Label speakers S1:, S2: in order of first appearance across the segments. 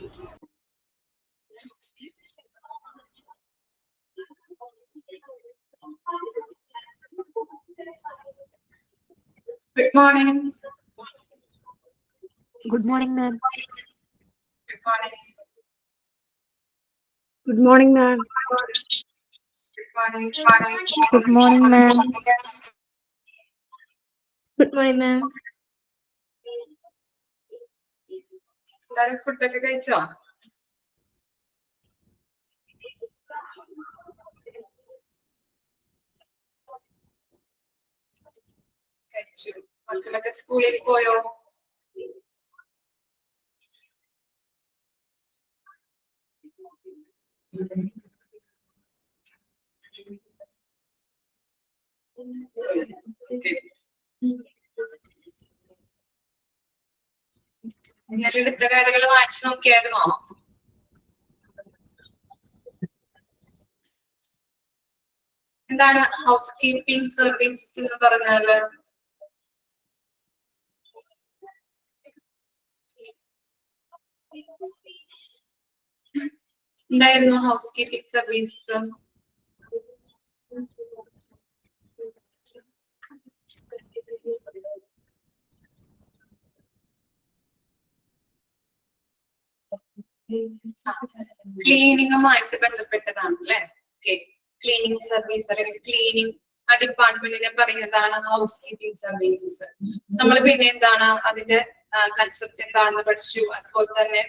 S1: Good morning.
S2: Good morning, ma'am.
S1: Good morning.
S3: Good morning, ma'am.
S1: Good morning.
S2: Good morning, ma'am.
S3: Good morning, ma'am.
S1: എല്ലാരും ഫുഡൊക്കെ കഴിച്ചോ? കഴിച്ചു. മക്കളൊക്കെ സ്കൂളിൽ പോയോ? ഞാൻ എടുത്ത കാര്യങ്ങൾ വായിച്ചു നോക്കിയായിരുന്നോ? എന്താണ് ഹൗസ് കീപ്പിംഗ് സർവീസസ് എന്ന് പറഞ്ഞാല്? എന്തായിരുന്നു ഹൗസ് കീപ്പിംഗ് സർവീസസ്? ക്ലീനിങ്ങുമായിട്ട് ബന്ധപ്പെട്ടതാണ് അല്ലെ? ഓക്കെ, ക്ലീനിങ് സർവീസ് അല്ലെങ്കിൽ ക്ലീനിങ് ആ ഡിപ്പാർട്ട്മെന്റിനെ പറയുന്നതാണ് ഹൗസ് കീപ്പിംഗ് സർവീസസ്. നമ്മൾ പിന്നെ എന്താണ് അതിന്റെ കൺസെപ്റ്റ് എന്താണെന്ന് പഠിച്ചു. അതുപോലെ തന്നെ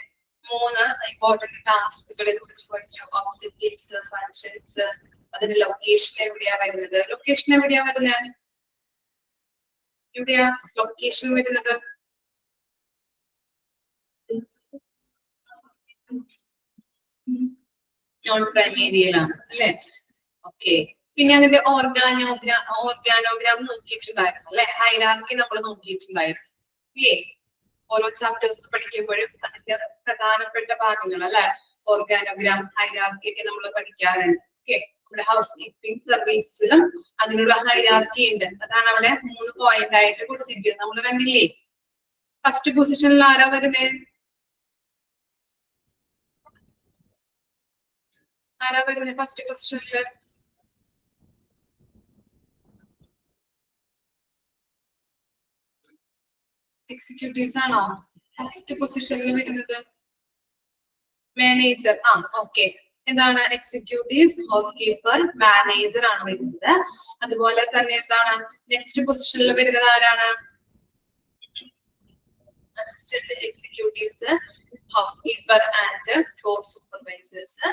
S1: 3 ഇമ്പോർട്ടന്റ് ടാസ്കുകളെ കുറിച്ച് പഠിച്ചു. ഒബ്ജക്റ്റീവ്സ്, ഫങ്ഷൻസ്, അതിന്റെ ലൊക്കേഷൻ എവിടെയാ വരുന്നത്? ലൊക്കേഷൻ എവിടെയാ വരുന്നത്? എവിടെയാ ലൊക്കേഷൻ വരുന്നത്? നോൺ പ്രൈം ഏരിയയിലാണ് അല്ലെ? ഓക്കെ, പിന്നെ അതിന്റെ ഓർഗാനോഗ്രാം നോക്കിയിട്ടുണ്ടായിരുന്നു അല്ലെ? ഹൈറാർക്കി നമ്മൾ നോക്കിയിട്ടുണ്ടായിരുന്നു ഇല്ലേ? ഓരോ ചാപ്റ്റേഴ്സ് പഠിക്കുമ്പോഴും അതിന്റെ പ്രധാനപ്പെട്ട ഭാഗങ്ങൾ അല്ലെ? ഓർഗാനോഗ്രാം, ഹൈറാർക്കി ഒക്കെ നമ്മൾ പഠിക്കാറുണ്ട്. ഓക്കെ, നമ്മുടെ ഹൗസ് കീപ്പിംഗ് സർവീസിലും അതിനുള്ള ഹൈറാർക്കി ഉണ്ട്. അതാണ് അവിടെ 3 പോയിന്റ് ആയിട്ട് കൊടുത്തിരിക്കുന്നത്. നമ്മൾ കണ്ടില്ലേ? ഫസ്റ്റ് പൊസിഷനിൽ ആരാ വരുന്നത്? ആരാ വരുന്നത് ഫസ്റ്റ് പൊസിഷനില്? എക്സിക്യൂട്ടീവ്സ് ആണോ ഫസ്റ്റ് പൊസിഷനിൽ വരുന്നത്? മാനേജർ. ഓക്കെ, എന്താണ് എക്സിക്യൂട്ടീവ്സ്, ഹൗസ് കീപ്പർ, മാനേജർ ആണ് വരുന്നത്. അതുപോലെ തന്നെ എന്താണ് നെക്സ്റ്റ് പൊസിഷനിൽ വരുന്നത്? ആരാണ്? Assistant executives, house keeper and floor supervisors.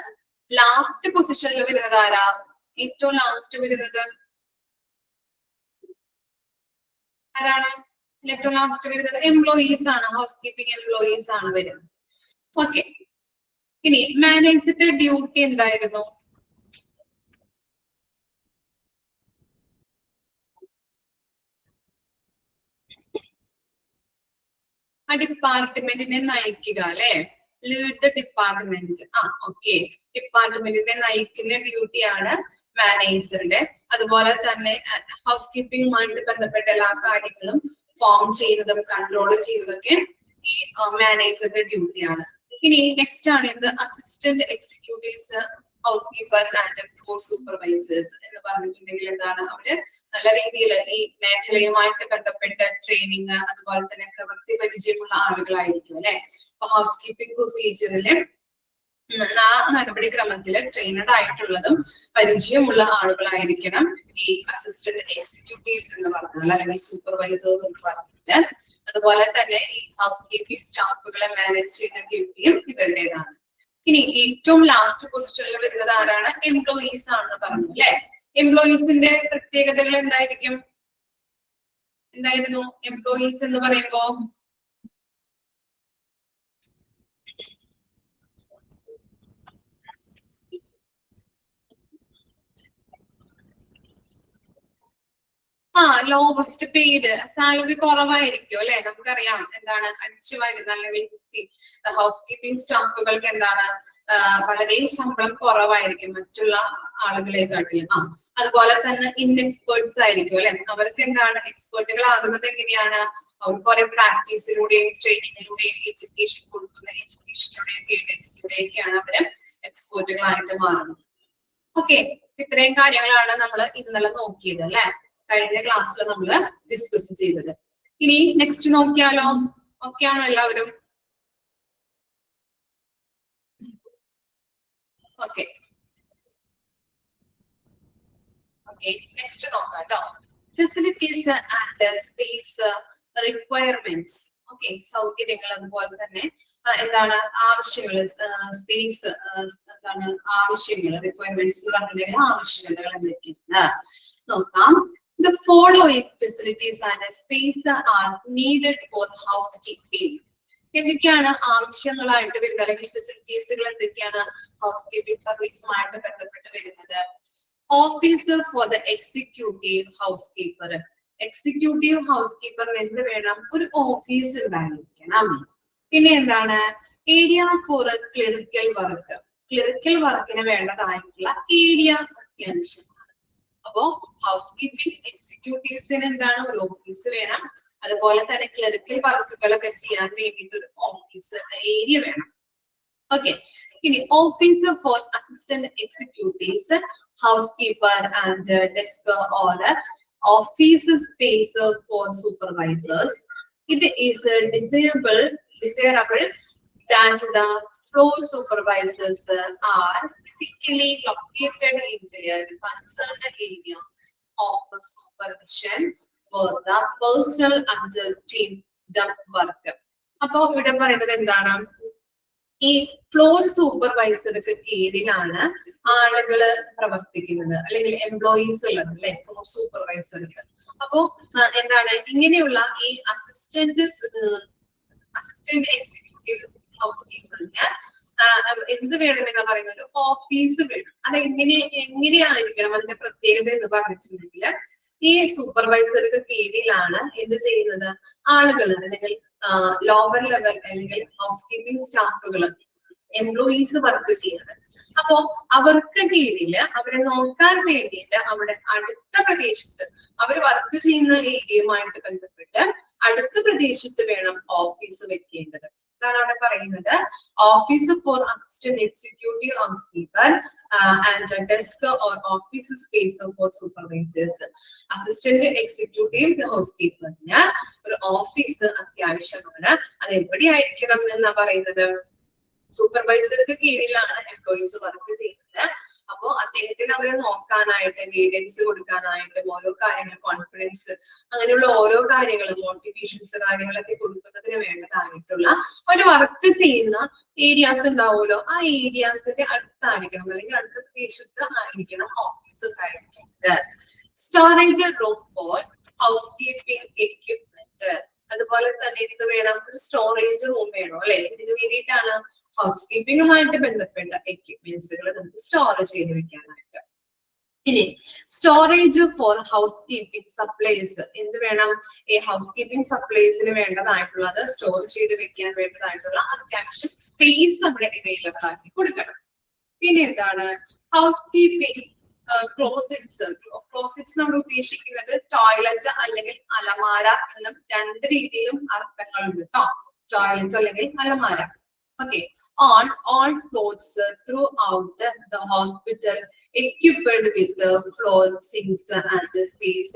S1: Last പൊസിഷനിൽ വരുന്നത് ആരാ? ഏറ്റവും ലാസ്റ്റ് വരുന്നത് ആരാണ്? ഏറ്റവും ലാസ്റ്റ് വരുന്നത് എംപ്ലോയീസ് ആണ്. ഹൗസ് കീപ്പിംഗ് എംപ്ലോയീസ് ആണ് വരുന്നത്. ഓക്കെ, ഇനി മാനേജറുടെ ഡ്യൂട്ടി എന്തായിരുന്നു? ആ ഡിപ്പാർട്ട്മെന്റിനെ നയിക്കുക അല്ലെ? Lead the department. ഓക്കെ, ഡിപ്പാർട്ട്മെന്റിനെ നയിക്കുന്ന ഡ്യൂട്ടിയാണ് മാനേജറുടെ. അതുപോലെ തന്നെ ഹൗസ് കീപ്പിംഗുമായിട്ട് ബന്ധപ്പെട്ട എല്ലാ കാര്യങ്ങളും ഫോം ചെയ്യുന്നതും കൺട്രോൾ ചെയ്യുന്നതൊക്കെ ഈ മാനേജറുടെ ഡ്യൂട്ടിയാണ്. ഇനി നെക്സ്റ്റ് ആണ് എന്ത്? Assistant executives, house keeper and floor supervisors എന്ന് പറഞ്ഞിട്ടുണ്ടെങ്കിൽ എന്താണ്? അവര് നല്ല രീതിയിൽ ഈ മേഖലയുമായിട്ട് ബന്ധപ്പെട്ട ട്രെയിനിങ് അതുപോലെ തന്നെ പ്രവൃത്തി പരിചയമുള്ള ആളുകളായിരിക്കും അല്ലെ? അപ്പൊ ഹൗസ് കീപ്പിംഗ് പ്രൊസീജിയറില് ആ നടപടിക്രമത്തില് ട്രെയിനഡ് ആയിട്ടുള്ളതും പരിചയമുള്ള ആളുകളായിരിക്കണം ഈ അസിസ്റ്റന്റ് എക്സിക്യൂട്ടീവ്സ് എന്ന് പറഞ്ഞാൽ, അല്ലെങ്കിൽ സൂപ്പർവൈസേഴ്സ് എന്ന് പറഞ്ഞാൽ. അതുപോലെ തന്നെ ഈ ഹൗസ് കീപ്പിംഗ് സ്റ്റാഫുകളെ മാനേജ് ചെയ്യുന്ന ഡ്യൂട്ടിയും ഇവരുടേതാണ്. ഇനി ഏറ്റവും ലാസ്റ്റ് പൊസിഷനിൽ വരുന്നത് ആരാണ്? എംപ്ലോയീസ് ആണെന്ന് പറഞ്ഞു അല്ലെ? എംപ്ലോയീസിന്റെ പ്രത്യേകതകൾ എന്തായിരിക്കും? എന്തായിരുന്നു എംപ്ലോയീസ് എന്ന് പറയുമ്പോ? ലോവസ്റ്റ് പെയ്ഡ്, സാലറി കുറവായിരിക്കും അല്ലെ? നമുക്കറിയാം എന്താണ് അടിച്ചു വരുന്ന അല്ലെങ്കിൽ ഹൗസ് കീപ്പിംഗ് സ്റ്റാഫുകൾക്ക് എന്താണ് വളരെ ശമ്പളം കുറവായിരിക്കും മറ്റുള്ള ആളുകളെക്കാട്ടിലും. അതുപോലെ തന്നെ ഇൻഎക്സ്പേർട്സ് ആയിരിക്കും അല്ലെ? അവർക്ക് എന്താണ് എക്സ്പേർട്ടുകൾ ആകുന്നത് എങ്ങനെയാണ്? അവർ കുറെ പ്രാക്ടീസിലൂടെയും ട്രെയിനിങ്ങിലൂടെയും എഡ്യൂക്കേഷൻ കൊടുക്കുന്ന എഡ്യൂക്കേഷനിലൂടെയും ഗൈഡൻസിലൂടെയൊക്കെയാണ് അവര് എക്സ്പേർട്ടുകളായിട്ട് മാറുന്നത്. ഓക്കെ, ഇത്രയും കാര്യങ്ങളാണ് നമ്മൾ ഇന്നലെ നോക്കിയത് അല്ലെ, കഴിഞ്ഞ ക്ലാസ്സിൽ നമ്മൾ ഡിസ്കസ് ചെയ്തത്. ഇനി നെക്സ്റ്റ് നോക്കിയാലോ? ഓക്കെ ആണോ എല്ലാവരും? ഓക്കെ ഓക്കെ, നെക്സ്റ്റ് നോക്കാം കേട്ടോ. Facilities and space requirements. Okay, സൗകര്യങ്ങൾ അതുപോലെ തന്നെ എന്താണ് ആവശ്യങ്ങൾ, സ്പേസ് എന്താണ് ആവശ്യങ്ങൾ, റിക്വയർമെന്റ്സ് എന്ന് പറഞ്ഞിട്ടുണ്ടെങ്കിൽ ആവശ്യകതകൾ എന്തൊക്കെയാണ് നോക്കാം. The following facilities and space are needed for housekeeping. എന്തൊക്കെയാണ് ആവശ്യങ്ങളായിട്ട് വരുന്നത്, അല്ലെങ്കിൽ ഫെസിലിറ്റീസുകൾ എന്തൊക്കെയാണ് ഹൗസ് കീപ്പിംഗ് സർവീസുമായിട്ട് ബന്ധപ്പെട്ട് വരുന്നത്? Officer for the executive housekeeper. Executive house കീപ്പറിന് എന്ത് വേണം? ഒരു ഓഫീസ് ഉണ്ടായിരിക്കണം. പിന്നെ എന്താണ്? Area for clerical work. Clerical വർക്കിന് വേണ്ടതായിട്ടുള്ള ഏരിയ അത്യാവശ്യമാണ്. അപ്പോ ഹൗസ് കീപ്പിംഗ് എക്സിക്യൂട്ടീവ്സിന് എന്താണ്? ഒരു ഓഫീസ് വേണം. അതുപോലെ തന്നെ ക്ലറിക്കൽ വർക്കുകളൊക്കെ ചെയ്യാൻ വേണ്ടിയിട്ട് ഒരു ഓഫീസ് ഏരിയ വേണം. ഓക്കെ, ഇനി officer for assistant executives, house keeper and desk or office space for supervisors. It is desirable that the floor supervisors are physically located in their concerned area of supervision for the personal undertaking the work. അപ്പൊ ഇവിടെ പറയുന്നത് എന്താണ്? ഈ floor സൂപ്പർവൈസർക്ക് കീഴിലാണ് ആളുകള് പ്രവർത്തിക്കുന്നത്, അല്ലെങ്കിൽ employees ഉള്ളത് അല്ലെ, ഫ്ലോർ സൂപ്പർവൈസർക്ക്. അപ്പോ എന്താണ് ഇങ്ങനെയുള്ള ഈ അസിസ്റ്റന്റ് എക്സിക്യൂട്ടീവ് ഹൗസ് കീപ്പറിന് എന്ത് വേണമെന്ന് പറയുന്നത്? ഓഫീസ് വേണം. അത് എങ്ങനെയായിരിക്കണം അതിന്റെ പ്രത്യേകത എന്ന് പറഞ്ഞിട്ടുണ്ടെങ്കിൽ, ഈ സൂപ്പർവൈസർക്ക് കീഴിലാണ് എന്ത് ചെയ്യുന്നത്? ആളുകൾ, അല്ലെങ്കിൽ ലോവർ ലെവൽ അല്ലെങ്കിൽ ഹൗസ് കീപ്പിംഗ് സ്റ്റാഫുകൾ, എംപ്ലോയീസ് വർക്ക് ചെയ്യുന്നത്. അപ്പോ അവർക്ക് കീഴില് അവരെ നോക്കാൻ വേണ്ടിയിട്ട് അവിടെ അടുത്ത പ്രദേശത്ത്, അവർ വർക്ക് ചെയ്യുന്ന ഏരിയയുമായിട്ട് ബന്ധപ്പെട്ട് അടുത്ത പ്രദേശത്ത് വേണം ഓഫീസ് വെക്കേണ്ടത്. അതാണ് അവിടെ പറയുന്നത്. Officer for assistant executive housekeeper and desk or office space for supervisors. Assistant executive house കീപ്പറിന് ഒരു ഓഫീസ് അത്യാവശ്യമാണ്. അത് എവിടെയായിരിക്കണം എന്നാ പറയുന്നത്? സൂപ്പർവൈസർക്ക് കീഴിലാണ് എംപ്ലോയീസ് വർക്ക് ചെയ്യുന്നത്. അപ്പോ അദ്ദേഹത്തിന് അവരെ നോക്കാനായിട്ട്, ഗൈഡൻസ് കൊടുക്കാനായിട്ട്, ഓരോ കാര്യങ്ങൾ, കോൺഫിഡൻസ്, അങ്ങനെയുള്ള ഓരോ കാര്യങ്ങളും, മോട്ടിവേഷൻസ് കാര്യങ്ങളൊക്കെ കൊടുക്കുന്നതിന് വേണ്ടതായിട്ടുള്ള ഒരു വർക്ക് ചെയ്യുന്ന ഏരിയാസ് ഉണ്ടാവുമല്ലോ, ആ ഏരിയാസിന്റെ അടുത്തായിരിക്കണം, അല്ലെങ്കിൽ അടുത്ത പ്രദേശത്ത് ആയിരിക്കണം ഓഫീസ് ഉണ്ടായിരിക്കുന്നത്. Storage room for house keeping equipment. അതുപോലെ തന്നെ ഇത് വേണം, ഒരു സ്റ്റോറേജ് റൂം വേണം അല്ലെ. ഇതിന് വേണ്ടിയിട്ടാണ് ഹൗസ് കീപ്പിംഗുമായിട്ട് ബന്ധപ്പെട്ട എക്യുപ്മെന്റ്സുകൾ നമുക്ക് സ്റ്റോർ ചെയ്ത് വെക്കാനായിട്ട്. ഇനി storage for housekeeping supplies. എന്ത് വേണം? ഈ ഹൗസ് കീപ്പിംഗ് സപ്ലൈസിന് വേണ്ടതായിട്ടുള്ളത്, സ്റ്റോർ ചെയ്ത് വെക്കാൻ വേണ്ടതായിട്ടുള്ള അത്യാവശ്യം സ്പേസ് നമ്മുടെ അവൈലബിൾ ആക്കി കൊടുക്കണം. പിന്നെ എന്താണ്? House keeping closets. ക്ലോസറ്റ്സ് നമ്മൾ ഉദ്ദേശിക്കുന്നത് ടോയ്ലറ്റ് അല്ലെങ്കിൽ അലമാര എന്ന രണ്ട് രീതിയിലും അർത്ഥങ്ങളുണ്ട് കേട്ടോ. ടോയ്ലറ്റ് അല്ലെങ്കിൽ അലമാര. Okay, on all floors throughout the hospital equipped with floor sinks and space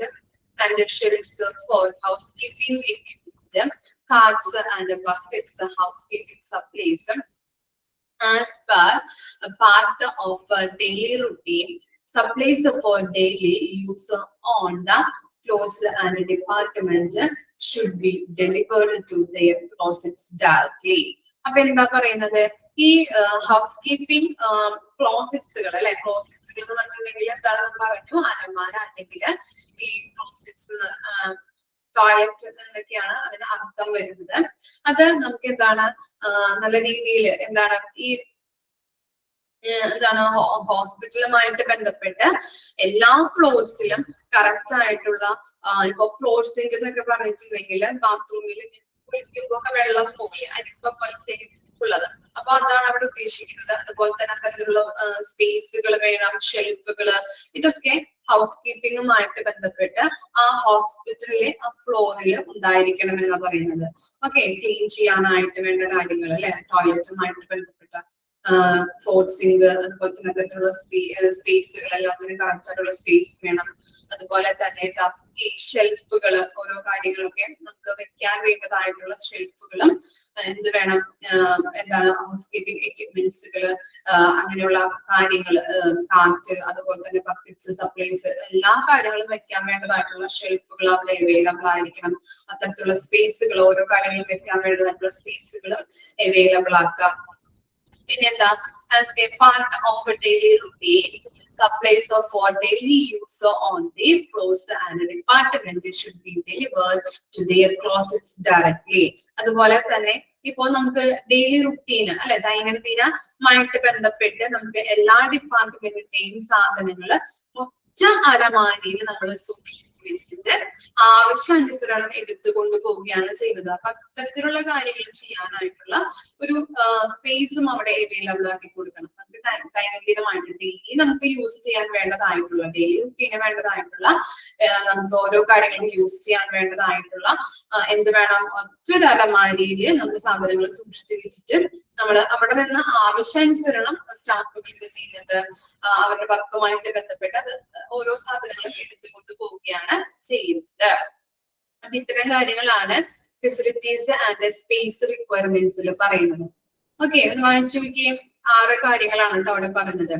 S1: and shelves for housekeeping equipment, carts and buckets, housekeeping supplies as per a part of daily routine. Supplies for daily use on the floors and department should be delivered to their closets directly. അപ്പൊ എന്താ പറയുന്നത്? ഈ house keeping ക്ലോസറ്റ്സുകൾ അല്ലെ, ക്ലോസറ്റ്സുകൾ എന്ന് പറഞ്ഞിട്ടുണ്ടെങ്കിൽ എന്താണെന്ന് പറഞ്ഞു, അലമാര അല്ലെങ്കിൽ ഈ ക്ലോസറ്റ്സ്, ടോയ്ലറ്റ് എന്നൊക്കെയാണ് അതിന് അർത്ഥം വരുന്നത്. അത് നമുക്ക് എന്താണ് നല്ല രീതിയിൽ എന്താണ് ഈ എന്താണ് ഹോസ്പിറ്റലുമായിട്ട് ബന്ധപ്പെട്ട് എല്ലാ ഫ്ലോർസിലും കറക്റ്റ് ആയിട്ടുള്ള, ഇപ്പൊ ഫ്ലോർ സിങ്ക് എന്നൊക്കെ പറഞ്ഞിട്ടുണ്ടെങ്കിൽ ബാത്റൂമിൽ കുളിക്കുമ്പോ വെള്ളം പോയി, അതിപ്പോ ഉള്ളത്. അപ്പൊ അതാണ് അവിടെ ഉദ്ദേശിക്കുന്നത്. അതുപോലെ തന്നെ അത്തരത്തിലുള്ള സ്പേസുകൾ വേണം, ഷെൽഫുകള്, ഇതൊക്കെ ഹൗസ് കീപ്പിംഗുമായിട്ട് ബന്ധപ്പെട്ട് ആ ഹോസ്പിറ്റലിലെ ആ ഫ്ലോറിൽ ഉണ്ടായിരിക്കണം എന്ന് പറയുന്നത്. ഓക്കെ, ക്ലീൻ ചെയ്യാനായിട്ട് വേണ്ട കാര്യങ്ങൾ അല്ലെ, ടോയ്ലറ്റുമായിട്ട് ബന്ധപ്പെട്ട ഫ്ലോർ സിങ്ക്, അതുപോലെ തന്നെ അത്തരത്തിലുള്ള സ്പേസുകൾ, എല്ലാത്തിനും കറക്റ്റ് ആയിട്ടുള്ള സ്പേസ് വേണം. അതുപോലെ തന്നെ ഈ ഷെൽഫുകൾ, ഓരോ കാര്യങ്ങളൊക്കെ നമുക്ക് വെക്കാൻ വേണ്ടതായിട്ടുള്ള ഷെൽഫുകളും എന്ത് വേണം, എന്താണ് ഹൗസ് കീപ്പിംഗ് എക്യുപ്മെന്റ്സുകൾ, അങ്ങനെയുള്ള കാര്യങ്ങൾ, കാറ്റ്, അതുപോലെ തന്നെ ബക്കറ്റ്സ്, സപ്ലൈസ്, എല്ലാ കാര്യങ്ങളും വെക്കാൻ വേണ്ടതായിട്ടുള്ള ഷെൽഫുകൾ അവിടെ അവൈലബിൾ ആയിരിക്കണം. അത്തരത്തിലുള്ള സ്പേസുകൾ, ഓരോ കാര്യങ്ങളും വെക്കാൻ വേണ്ടതായിട്ടുള്ള സ്പേസുകൾ അവൈലബിൾ ആക്കാം. പിന്നെന്താ, as a part of a daily routine, supplies of for daily use on the floors and department should be delivered to their closets directly. അതുപോലെ തന്നെ ഇപ്പോൾ നമുക്ക് ഡെയിലി റുട്ടീന് അല്ലെ, ദൈനംദിനമായിട്ട് ബന്ധപ്പെട്ട് നമുക്ക് എല്ലാ ഡിപ്പാർട്ട്മെന്റിന്റെയും സാധനങ്ങൾ ഒറ്റ അലമാരിയിൽ നമ്മൾ സൂക്ഷിച്ചു വെച്ചിട്ട് ആവശ്യാനുസരണം എടുത്തുകൊണ്ട് പോവുകയാണ് ചെയ്യുന്നത്. അപ്പൊ അത്തരത്തിലുള്ള കാര്യങ്ങൾ ചെയ്യാനായിട്ടുള്ള ഒരു സ്പേസും അവിടെ അവൈലബിൾ ആക്കി കൊടുക്കണം. നമുക്ക് ദൈനംദിനമായിട്ട് ഡെയിലി നമുക്ക് യൂസ് ചെയ്യാൻ വേണ്ടതായിട്ടുള്ള, ഡെയിലി റുട്ടീന് വേണ്ടതായിട്ടുള്ള, നമുക്ക് ഓരോ കാര്യങ്ങളും യൂസ് ചെയ്യാൻ വേണ്ടതായിട്ടുള്ള എന്ത് വേണം, ഒറ്റൊരു അലമാരിയിൽ നമുക്ക് സാധനങ്ങൾ സൂക്ഷിച്ചു വെച്ചിട്ട് നമ്മൾ അവിടെ നിന്ന് ആവശ്യാനുസരണം സ്റ്റാഫുകൾ ഇത് ചെയ്യുന്നുണ്ട്, അവരുടെ വർക്കുമായിട്ട് ബന്ധപ്പെട്ട് അത് ഓരോ സാധനങ്ങളും എടുത്തുകൊണ്ട് പോവുകയാണ് ചെയ്യുന്നത്. അപ്പൊ ഇത്തരം കാര്യങ്ങളാണ് ഫെസിലിറ്റീസ് ആൻഡ് സ്പേസ് റിക്വയർമെന്റ്സിൽ പറയുന്നത്. ഓക്കെ, ഒന്ന് വായിച്ചു നോക്കിയേ. 6 കാര്യങ്ങളാണ് കേട്ടോ അവിടെ പറഞ്ഞത്.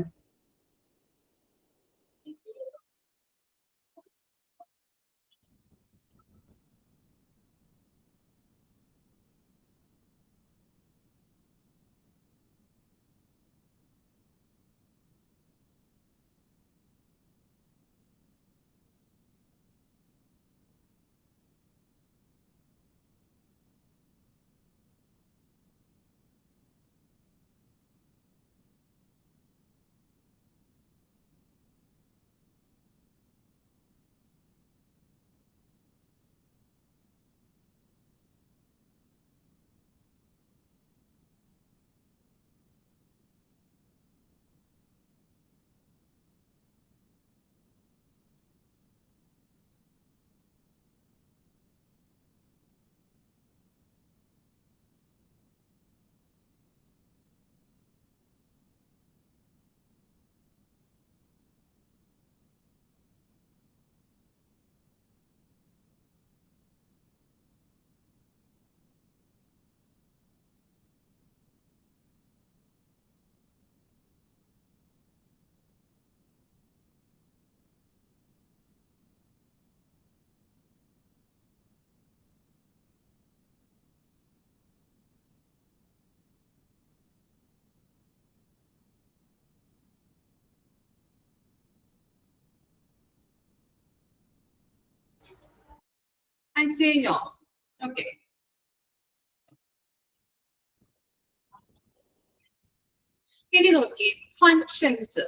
S1: അയച്ചു കഴിഞ്ഞോ? ഓക്കെ, ഇനി നോക്കി ഫങ്ഷൻസ്.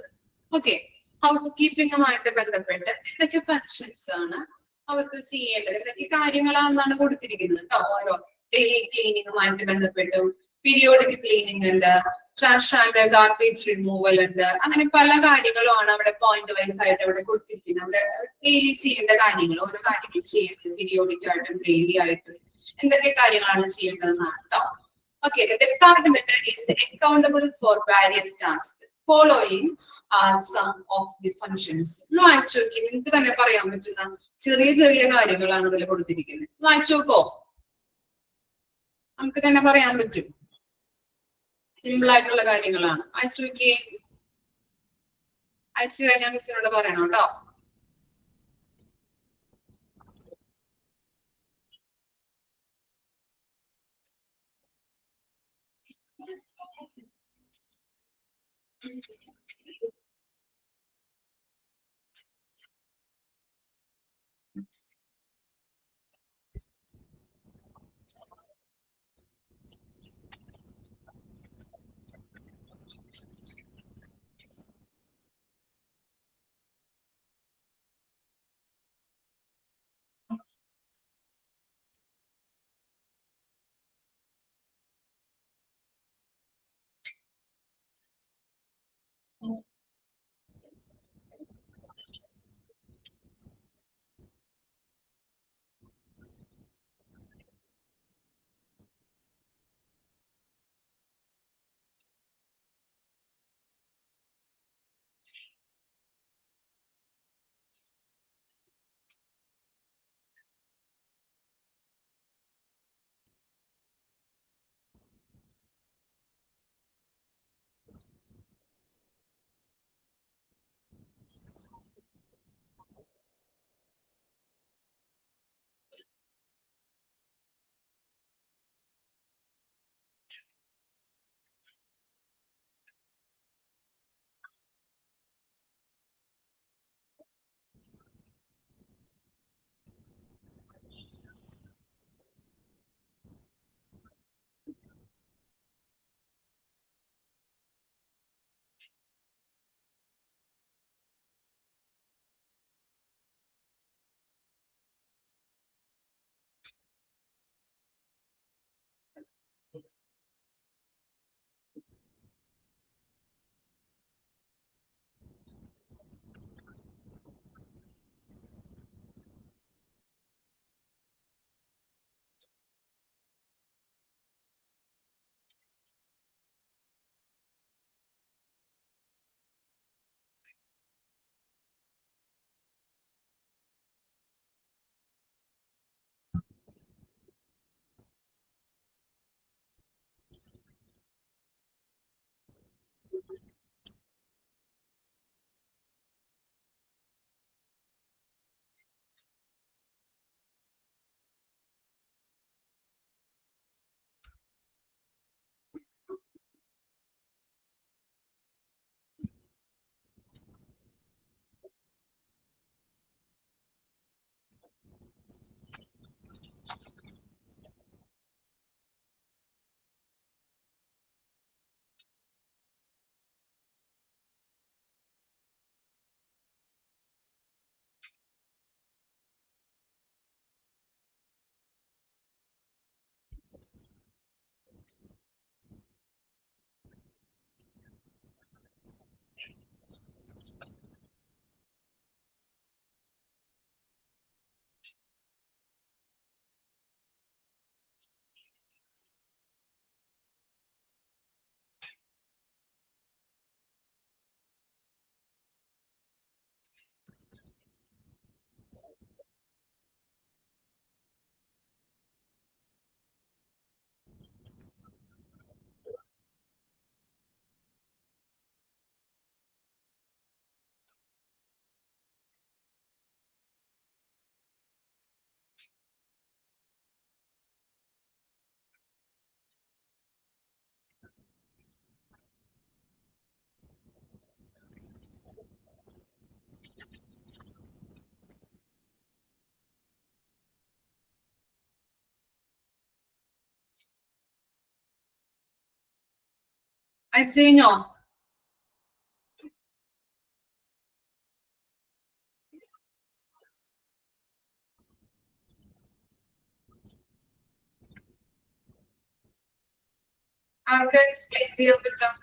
S1: ഓക്കെ, ഹൗസ് കീപ്പിംഗുമായിട്ട് ബന്ധപ്പെട്ട് എന്തൊക്കെ ഫങ്ഷൻസ് ആണ് അവർക്ക് ചെയ്യേണ്ടത്, എന്തൊക്കെ കാര്യങ്ങളാണെന്നാണ് കൊടുത്തിരിക്കുന്നത് കേട്ടോ. ഓരോ ഡെയിലി ക്ലീനിങ്ങുമായിട്ട് ബന്ധപ്പെട്ടും പീരിയോഡിക് ക്ലീനിങ് ഉണ്ട്, ട്രാഷ് ആൻഡ് ഗാർബേജ് റിമൂവൽ ഉണ്ട്, അങ്ങനെ പല കാര്യങ്ങളുമാണ് അവിടെ പോയിന്റ് വൈസ് ആയിട്ട് അവിടെ കൊടുത്തിരിക്കുന്നത്. അവിടെ ഡെയിലി ചെയ്യേണ്ട കാര്യങ്ങൾ, ഓരോ കാര്യങ്ങളും ചെയ്യേണ്ടത് പീരിയോഡിക് ആയിട്ടും ഡെയിലി ആയിട്ടും എന്തൊക്കെ കാര്യങ്ങളാണ് ചെയ്യേണ്ടതെന്നാണ് കേട്ടോ. Okay, the department is accountable for various tasks. Following are some of the functions. വായിച്ചു നോക്കി, നിങ്ങൾക്ക് തന്നെ പറയാൻ പറ്റുന്ന ചെറിയ ചെറിയ കാര്യങ്ങളാണ് ഇതിൽ കൊടുത്തിരിക്കുന്നത്. വായിച്ചു നോക്കോ, നമുക്ക് തന്നെ പറയാൻ പറ്റും. സിമ്പിൾ ആയിട്ടുള്ള കാര്യങ്ങളാണ്. വായിച്ചു നോക്കിയേ. അയച്ചു കഴിഞ്ഞാൽ മിസ്സിനോട് പറയണം കേട്ടോ. അയച്ചു കഴിഞ്ഞോ? ആർക്ക് എക്സ്പ്ലെയിൻ ചെയ്യാൻ പറ്റാം?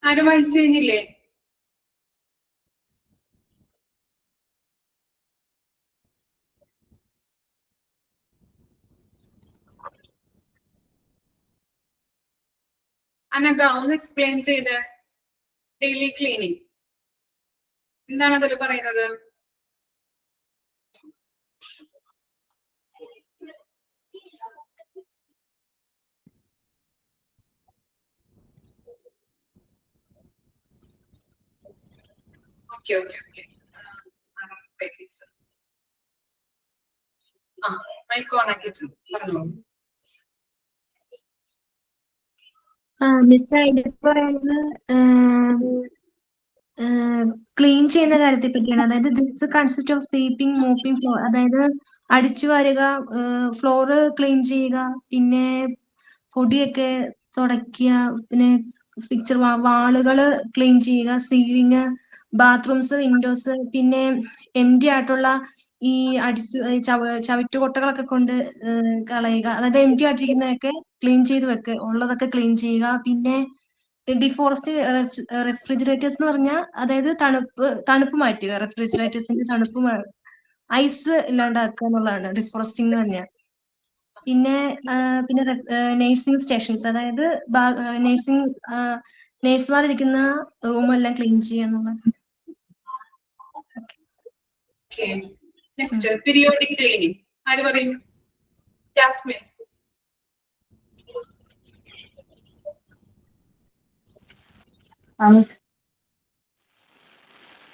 S1: ആരും വായിച്ചു കഴിഞ്ഞില്ലേ? അനഘ ഒന്ന് എക്സ്പ്ലെയിൻ ചെയ്ത്. ഡെയിലി ക്ലീനിങ് എന്താണ് അതിൽ പറയുന്നത്? ഓക്കെ ഓക്കെ ഓക്കെ ആ മൈക്ക് ഓൺ ആക്കിയിട്ട് പറഞ്ഞോളൂ.
S3: മിസ് അതിന്റെ പറയുന്നത് ക്ലീൻ ചെയ്യുന്ന കാര്യത്തെ പറ്റിയാണ്. അതായത് this consist of sweeping, mopping floor. അതായത് അടിച്ചു വാരുക, ഫ്ലോറ് ക്ലീൻ ചെയ്യുക, പിന്നെ പൊടിയൊക്കെ തുടയ്ക്കുക, പിന്നെ പിക്ചർ വാളുകള് ക്ലീൻ ചെയ്യുക, സീലിങ്, ബാത്റൂംസ്, വിൻഡോസ്, പിന്നെ എംറ്റി ആയിട്ടുള്ള ഈ ചവിറ്റുകൊട്ടകളൊക്കെ കൊണ്ട് കളയുക. അതായത് എംറ്റി ആയിട്ടിരിക്കുന്നതൊക്കെ ക്ലീൻ ചെയ്ത് വെക്കുക, ഉള്ളതൊക്കെ ക്ലീൻ ചെയ്യുക. പിന്നെ ഡിഫോറസ്റ്റ് റെഫ്രിജറേറ്റേഴ്സ് എന്ന് പറഞ്ഞാൽ അതായത് തണുപ്പ് മാറ്റുക, റെഫ്രിജറേറ്റേഴ്സിന്റെ തണുപ്പ് ഐസ് ഇല്ലാണ്ടാക്കുക എന്നുള്ളതാണ് ഡിഫോറസ്റ്റിംഗ് എന്ന് പറഞ്ഞാൽ. പിന്നെ നേഴ്സിംഗ് സ്റ്റേഷൻസ്, അതായത് നേഴ്സുമാർ ഇരിക്കുന്ന റൂമെല്ലാം ക്ലീൻ ചെയ്യുക എന്നുള്ളത്.
S1: നെക്സ്റ്റ് പീരിയോഡിക് ക്ലീനിങ് ആര് പറയും? Jasmine.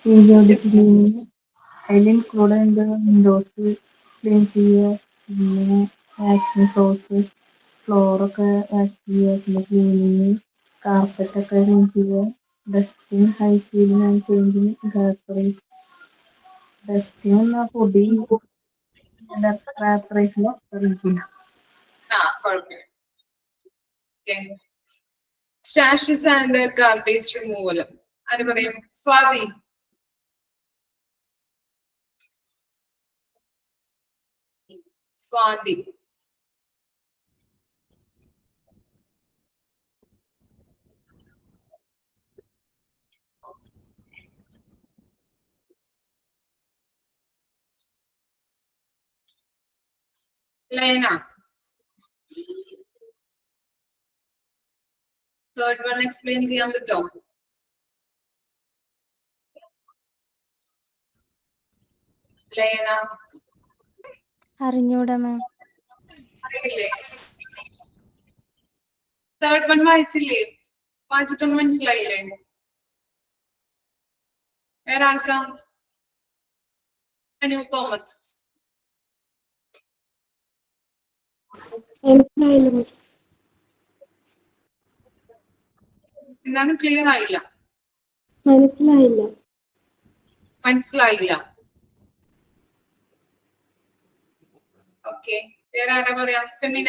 S2: Periodic cleaning. I'll include in the windows clean ചെയ്യുക, പിന്നെ വാക്സിൻ സോഴ്സ്, ഫ്ലോറൊക്കെ വാക്സ് ചെയ്യുക, പിന്നെ ക്ലീനിങ്, കാർപ്പറ്റൊക്കെ ക്ലീൻ ചെയ്യുക, dusting, high ceiling and changing ഗാസറേജ്. ഡസ്റ്റിങ് എന്ന പൊടി റാപ്പറേഷനോ അറിയിക്കില്ല.
S1: സ്റ്റാഷസ് ആൻഡ് ഗാർബേജ് റിമൂവൽ ആര് പറയും? Swathi. Swathi. Laina. Third one explain ചെയ്യാൻ പറ്റുമോ? ലൈന
S2: അറിഞ്ഞൂടാ മാം.
S1: അറിയില്ലേ? Third one വായിച്ചില്ലേ? വായിച്ചിട്ടൊന്നും മനസ്സിലായില്ലേ? വേറെ ആർക്കാ? അനു തോമസ്. എന്താണ് ക്ലിയർ ആയില്ല?
S3: മനസ്സിലായില്ല.
S1: ഓക്കെ, വേറെ ആരാ പറയാ? Femina.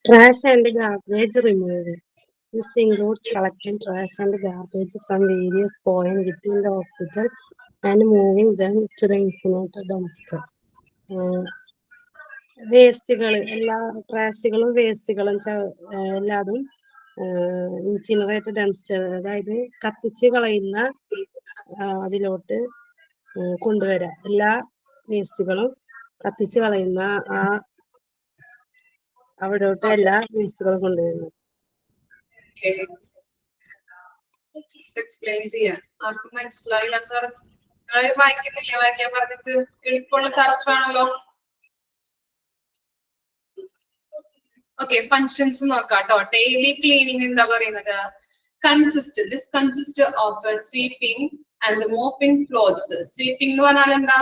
S4: Trash and garbage removal. This includes collecting trash and garbage from various points within the hospital and moving them to the incinerator dumpster. വേസ്റ്റുകൾ, എല്ലാ ട്രാഷുകളും വേസ്റ്റുകളും എല്ലാതും ഇൻസിനറേറ്റർ ഡംസ്റ്റർ, അതായത് കത്തിച്ച് കളയുന്ന അതിലോട്ട് കൊണ്ടുവരാം. എല്ലാ വേസ്റ്റുകളും കത്തിച്ച് കളയുന്ന അവിടോട്ട് എല്ലാ വേസ്റ്റുകളും കൊണ്ടുവരുന്നു.
S1: എക്സ്പ്ലെയിൻ ചെയ്യാൻ ആർക്കും മനസ്സിലായില്ല. വായിക്കുന്നില്ലേ? വായിക്കാൻ പറഞ്ഞിട്ട് എളുപ്പമുള്ള ചാപ്റ്റർ ആണല്ലോ. ഓക്കെ, ഫങ്ഷൻസ് നോക്കാം കേട്ടോ. ഡെയിലി ക്ലീനിങ് എന്താ പറയുന്നത്? This consists of sweeping and mopping floors. Sweeping എന്ന് പറഞ്ഞാൽ എന്താ?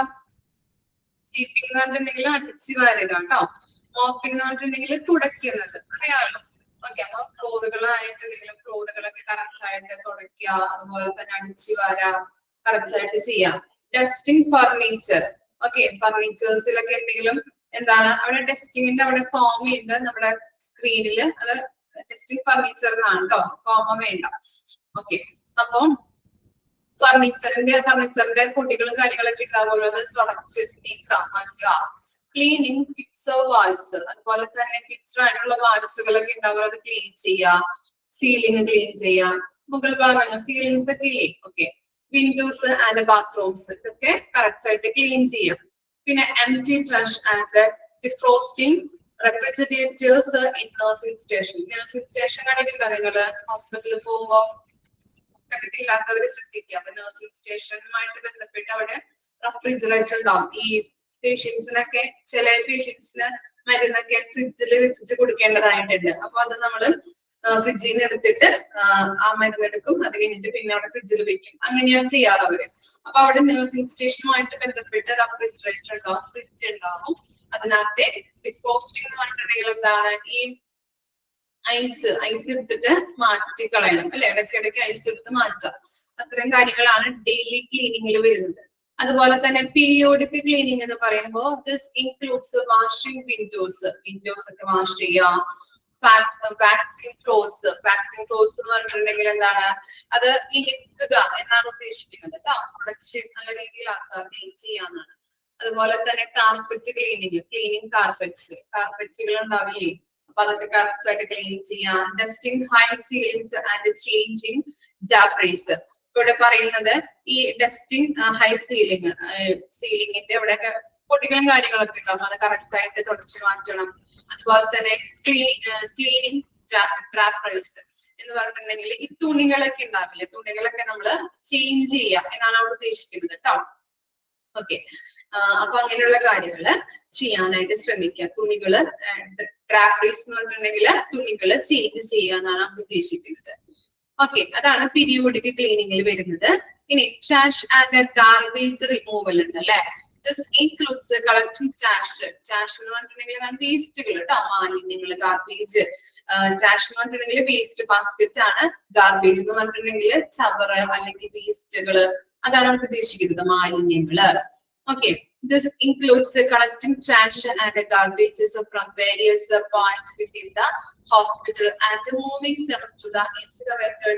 S1: സ്വീപ്പിംഗ് എന്ന് പറഞ്ഞിട്ടുണ്ടെങ്കിൽ അടിച്ചു വാരുക കേട്ടോ. മോപ്പിംഗ് എന്ന് പറഞ്ഞിട്ടുണ്ടെങ്കിൽ തുടയ്ക്കുന്നത്, അറിയാമല്ലോ. ഓക്കെ, അപ്പൊ ഫ്ലോറുകളായിട്ടുണ്ടെങ്കിൽ ഫ്ലോറുകളൊക്കെ കറക്റ്റ് ആയിട്ട് തുടയ്ക്കുക, അതുപോലെ തന്നെ അടിച്ചു വാരുക, കറക്റ്റ് ആയിട്ട് ചെയ്യാം. Dusting furniture. ഓക്കെ, ഫർണിച്ചേഴ്സിലൊക്കെ എന്തെങ്കിലും എന്താണ് അവിടെ ഡസ്റ്റിങ്ങിന്റെ അവിടെ കോമ ഉണ്ട് നമ്മുടെ സ്ക്രീനില്, അത് ടെസ്റ്റിംഗ് ഫർണിച്ചർ എന്നാണ് കേട്ടോ, കോമ വേണ്ട. ഓക്കെ, അപ്പം ഫർണിച്ചറിന്റെ പൊടികളും കാര്യങ്ങളൊക്കെ ഉണ്ടാവുമല്ലോ, അത് തുടച്ച് നീക്കാം, മാറ്റുക. ക്ലീനിങ് ഫിക്സർ വാൾസ്, അതുപോലെ തന്നെ ഫിക്സഡ് ആയിട്ടുള്ള വാൾസുകളൊക്കെ ഉണ്ടാവുമല്ലോ, അത് ക്ലീൻ ചെയ്യുക. സീലിംഗ് ക്ലീൻ ചെയ്യുക, മുകൾ ഭാഗങ്ങൾ സീലിംഗ്സ് ഒക്കെ ഇല്ലേ. ഓക്കെ, വിൻഡോസ് ആൻഡ് ബാത്റൂംസ് ഇതൊക്കെ കറക്റ്റ് ആയിട്ട് ക്ലീൻ ചെയ്യാം. പിന്നെ empty trash and defrosting refrigerators in nursing station. Nursing station കണ്ടിട്ടില്ല നിങ്ങള്? ഹോസ്പിറ്റലിൽ പോകുമ്പോ കണ്ടിട്ടില്ലാത്തവര് ശ്രദ്ധിക്കുക. അപ്പൊ നഴ്സിംഗ് സ്റ്റേഷനുമായിട്ട് ബന്ധപ്പെട്ട് അവിടെ റെഫ്രിജറേറ്റർ ഉണ്ടാവും. ഈ പേഷ്യൻസിനൊക്കെ ചില പേഷ്യൻസിന് മരുന്നൊക്കെ ഫ്രിഡ്ജിൽ വെച്ചിട്ട് കൊടുക്കേണ്ടതായിട്ടുണ്ട്. അപ്പൊ അത് നമ്മള് ഫ്രിഡ്ജിൽ നിന്ന് എടുത്തിട്ട് ആ മരുന്ന് എടുക്കും, അത് കഴിഞ്ഞിട്ട് പിന്നെ അവിടെ ഫ്രിഡ്ജിൽ വെക്കും. അങ്ങനെയാണ് ചെയ്യാറ് അവര്. അപ്പൊ അവിടെ നഴ്സിംഗ് സ്റ്റേഷനുമായിട്ട് ബന്ധപ്പെട്ട് റെഫ്രിജറേറ്റർ ഉണ്ടാവും, ഫ്രിഡ്ജ് ഉണ്ടാവും. അതിനകത്തെ ഡിഫ്രോസ്റ്റിംഗ് എന്ന് പറഞ്ഞിട്ടുണ്ടെങ്കിൽ എന്താണ്? ഈ ഐസ് എടുത്തിട്ട് മാറ്റി കളയണം അല്ലെ, ഇടയ്ക്കിടയ്ക്ക് ഐസ് എടുത്ത് മാറ്റുക. അത്തരം കാര്യങ്ങളാണ് ഡെയിലി ക്ലീനിങ്ങിൽ വരുന്നത്. അതുപോലെ തന്നെ പീരിയോഡിക് ക്ലീനിങ് എന്ന് പറയുമ്പോൾ ദിസ് ഇൻക്ലൂഡ്സ് വാഷിംഗ് വിൻഡോസ് ഒക്കെ വാഷ് ചെയ്യുക. വാക്സിംഗ് ഫ്ലോർസ് എന്ന് പറഞ്ഞിട്ടുണ്ടെങ്കിൽ എന്താണ്? അത് ഇരിക്കുക എന്നാണ് ഉദ്ദേശിക്കുന്നത് കേട്ടോ. ഉടച്ച് നല്ല രീതിയിലാക്കുക, ക്ലീൻ ചെയ്യാന്നാണ്. അതുപോലെ തന്നെ കാർപ്പറ്റ് ക്ലീനിങ് കാർപ്പറ്റുകൾ ഉണ്ടാവില്ലേ, അപ്പൊ അതൊക്കെ കറക്റ്റ് ആയിട്ട് ക്ലീൻ ചെയ്യാം. Dusting high ceilings and changing debris. ഇവിടെ പറയുന്നത് ഈ ഡസ്റ്റിംഗ് ഹൈ സീലിംഗിന്റെ ഇവിടെയൊക്കെ പൊടികളും കാര്യങ്ങളൊക്കെ ഉണ്ടാവും, അത് കറക്റ്റ് ആയിട്ട് തുടച്ചു മാറ്റണം. അതുപോലെ തന്നെ ക്ലീനിങ് ഡ്രാപ്പേഴ്സ് എന്ന് പറഞ്ഞിട്ടുണ്ടെങ്കിൽ ഈ തുണികളൊക്കെ ഉണ്ടാവില്ലേ, തുണികളൊക്കെ നമ്മള് ചേഞ്ച് ചെയ്യാം എന്നാണ് അവിടെ ഉദ്ദേശിക്കുന്നത് കേട്ടോ. ഓക്കെ, അപ്പൊ അങ്ങനെയുള്ള കാര്യങ്ങള് ചെയ്യാനായിട്ട് ശ്രമിക്കുക. തുണികള് ഡ്രാപ്പേഴ്സ് എന്ന് പറഞ്ഞിട്ടുണ്ടെങ്കിൽ തുണികള് ചേഞ്ച് ചെയ്യാന്നാണ് അവിടെ ഉദ്ദേശിക്കുന്നത്. ഓക്കെ, അതാണ് പീരിയോഡിക് ക്ലീനിങ്ങിൽ വരുന്നത്. ഇനി ട്രാഷ് ആൻഡ് ഗാർബേജ് റിമൂവൽ ഉണ്ട് അല്ലെ. ദിസ് ഇൻക്ലൂഡ്സ് കളക്ടിങ് ട്രാഷ് എന്ന് പറഞ്ഞിട്ടുണ്ടെങ്കിൽ വേസ്റ്റുകൾ കേട്ടോ, മാലിന്യങ്ങൾ, ഗാർബേജ്. ട്രാഷ് എന്ന് പറഞ്ഞിട്ടുണ്ടെങ്കിൽ വേസ്റ്റ് ബാസ്കറ്റ് ആണ്. ഗാർബേജ് എന്ന് പറഞ്ഞിട്ടുണ്ടെങ്കിൽ ചവറ് അല്ലെങ്കിൽ വേസ്റ്റുകള്, അതാണ് നമുക്ക് ഉദ്ദേശിക്കുന്നത്, മാലിന്യങ്ങള്. Okay, this includes the collecting trash and garbages from various points within the hospital and moving them to the incinerator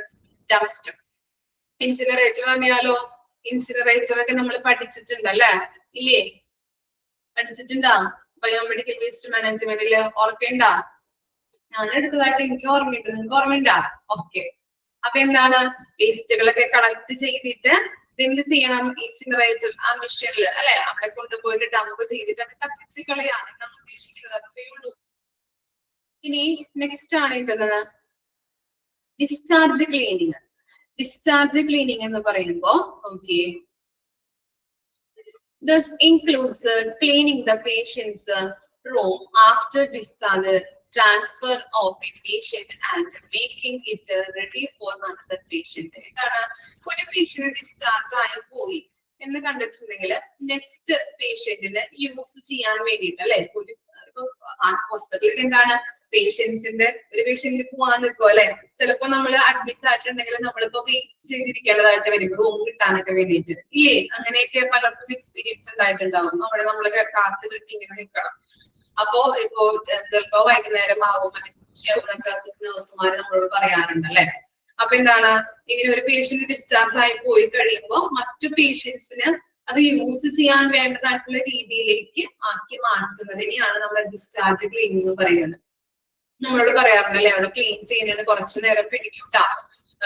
S1: dumpster. Incinerator അറിയാലോ, ഇൻസിനറേറ്റർ ഒക്കെ നമ്മൾ പഠിച്ചിട്ടുണ്ടല്ലേ, ഇല്ലേ? പഠിച്ചിട്ടുണ്ടാ? ബയോമെഡിക്കൽ വേസ്റ്റ് മാനേജ്മെന്റില് ഓർമ്മയുണ്ടാ? ഞാൻ എടുത്തതായിട്ട് എനിക്ക് ഓർമ്മയുണ്ട്, നിങ്ങൾക്ക് ഓർമ്മയുണ്ടാ? ഓക്കെ, അപ്പൊ എന്താണ്? വേസ്റ്റുകളൊക്കെ കളക്ട് ചെയ്തിട്ട് എന്ത് ചെയ്യണം? ഇൻസിനറേറ്റർ ആ മെഷീനിൽ അല്ലെ, അവിടെ കൊണ്ടുപോയിട്ട് ഡംപ് ചെയ്തിട്ട് അത് കത്തിച്ച് കളയാണ് നമ്മൾ ഉദ്ദേശിക്കുന്നത്. അത്രയേ ഉള്ളൂ. ഇനി നെക്സ്റ്റ് ആണ് എന്തെന്ന്? ഡിസ്ചാർജ് ക്ലീനിങ് എന്ന് പറയുമ്പോ okay, this includes cleaning the patient's room after discharge, transfer of a patient and making it ready for another patient. ഇതാണ് ഒരു പേഷ്യന്റ് ഡിസ്ചാർജ് ആയി പോയി എന്ന് കണ്ടിട്ടുണ്ടെങ്കിൽ നെക്സ്റ്റ് പേഷ്യന്റിന് യൂസ് ചെയ്യാൻ വേണ്ടിയിട്ട് അല്ലെ, ഒരു ഹോസ്പിറ്റലിൽ എന്താണ് ഒരു പേഷ്യന്റ് പോവാൻ നിൽക്കും അല്ലെ, ചിലപ്പോ നമ്മൾ അഡ്മിറ്റ് ആയിട്ടുണ്ടെങ്കിൽ നമ്മളിപ്പോ വെയിറ്റ് ചെയ്തിരിക്കേണ്ടതായിട്ട് വരും റൂം കിട്ടാനൊക്കെ വേണ്ടിയിട്ട്, ഇല്ലേ? അങ്ങനെയൊക്കെ പലർക്കും എക്സ്പീരിയൻസ് ഉണ്ടായിട്ടുണ്ടാവും. അവിടെ നമ്മൾ കാത്തു കിട്ടി ഇങ്ങനെ നിൽക്കണം. അപ്പോ ഇപ്പോ ചിലപ്പോ വൈകുന്നേരം ആവും, നഴ്സുമാര് നമ്മളോട് പറയാറുണ്ട് അല്ലെ. അപ്പൊ എന്താണ്, ഇങ്ങനെ ഒരു പേഷ്യന്റ് ഡിസ്ചാർജ് ആയി പോയി കഴിയുമ്പോൾ മറ്റു പേഷ്യൻസിന് അത് യൂസ് ചെയ്യാൻ വേണ്ടതായിട്ടുള്ള രീതിയിലേക്ക് ആക്കി മാറ്റുന്നതിനെയാണ് നമ്മൾ ഡിസ്ചാർജ് ക്ലീനിങ് എന്ന് പറയുന്നത്. നമ്മളോട് പറയാറുണ്ടല്ലേ, അവിടെ ക്ലീൻ ചെയ്യുന്നതിന് കുറച്ചു നേരം പിടിക്കൂട്ടാ,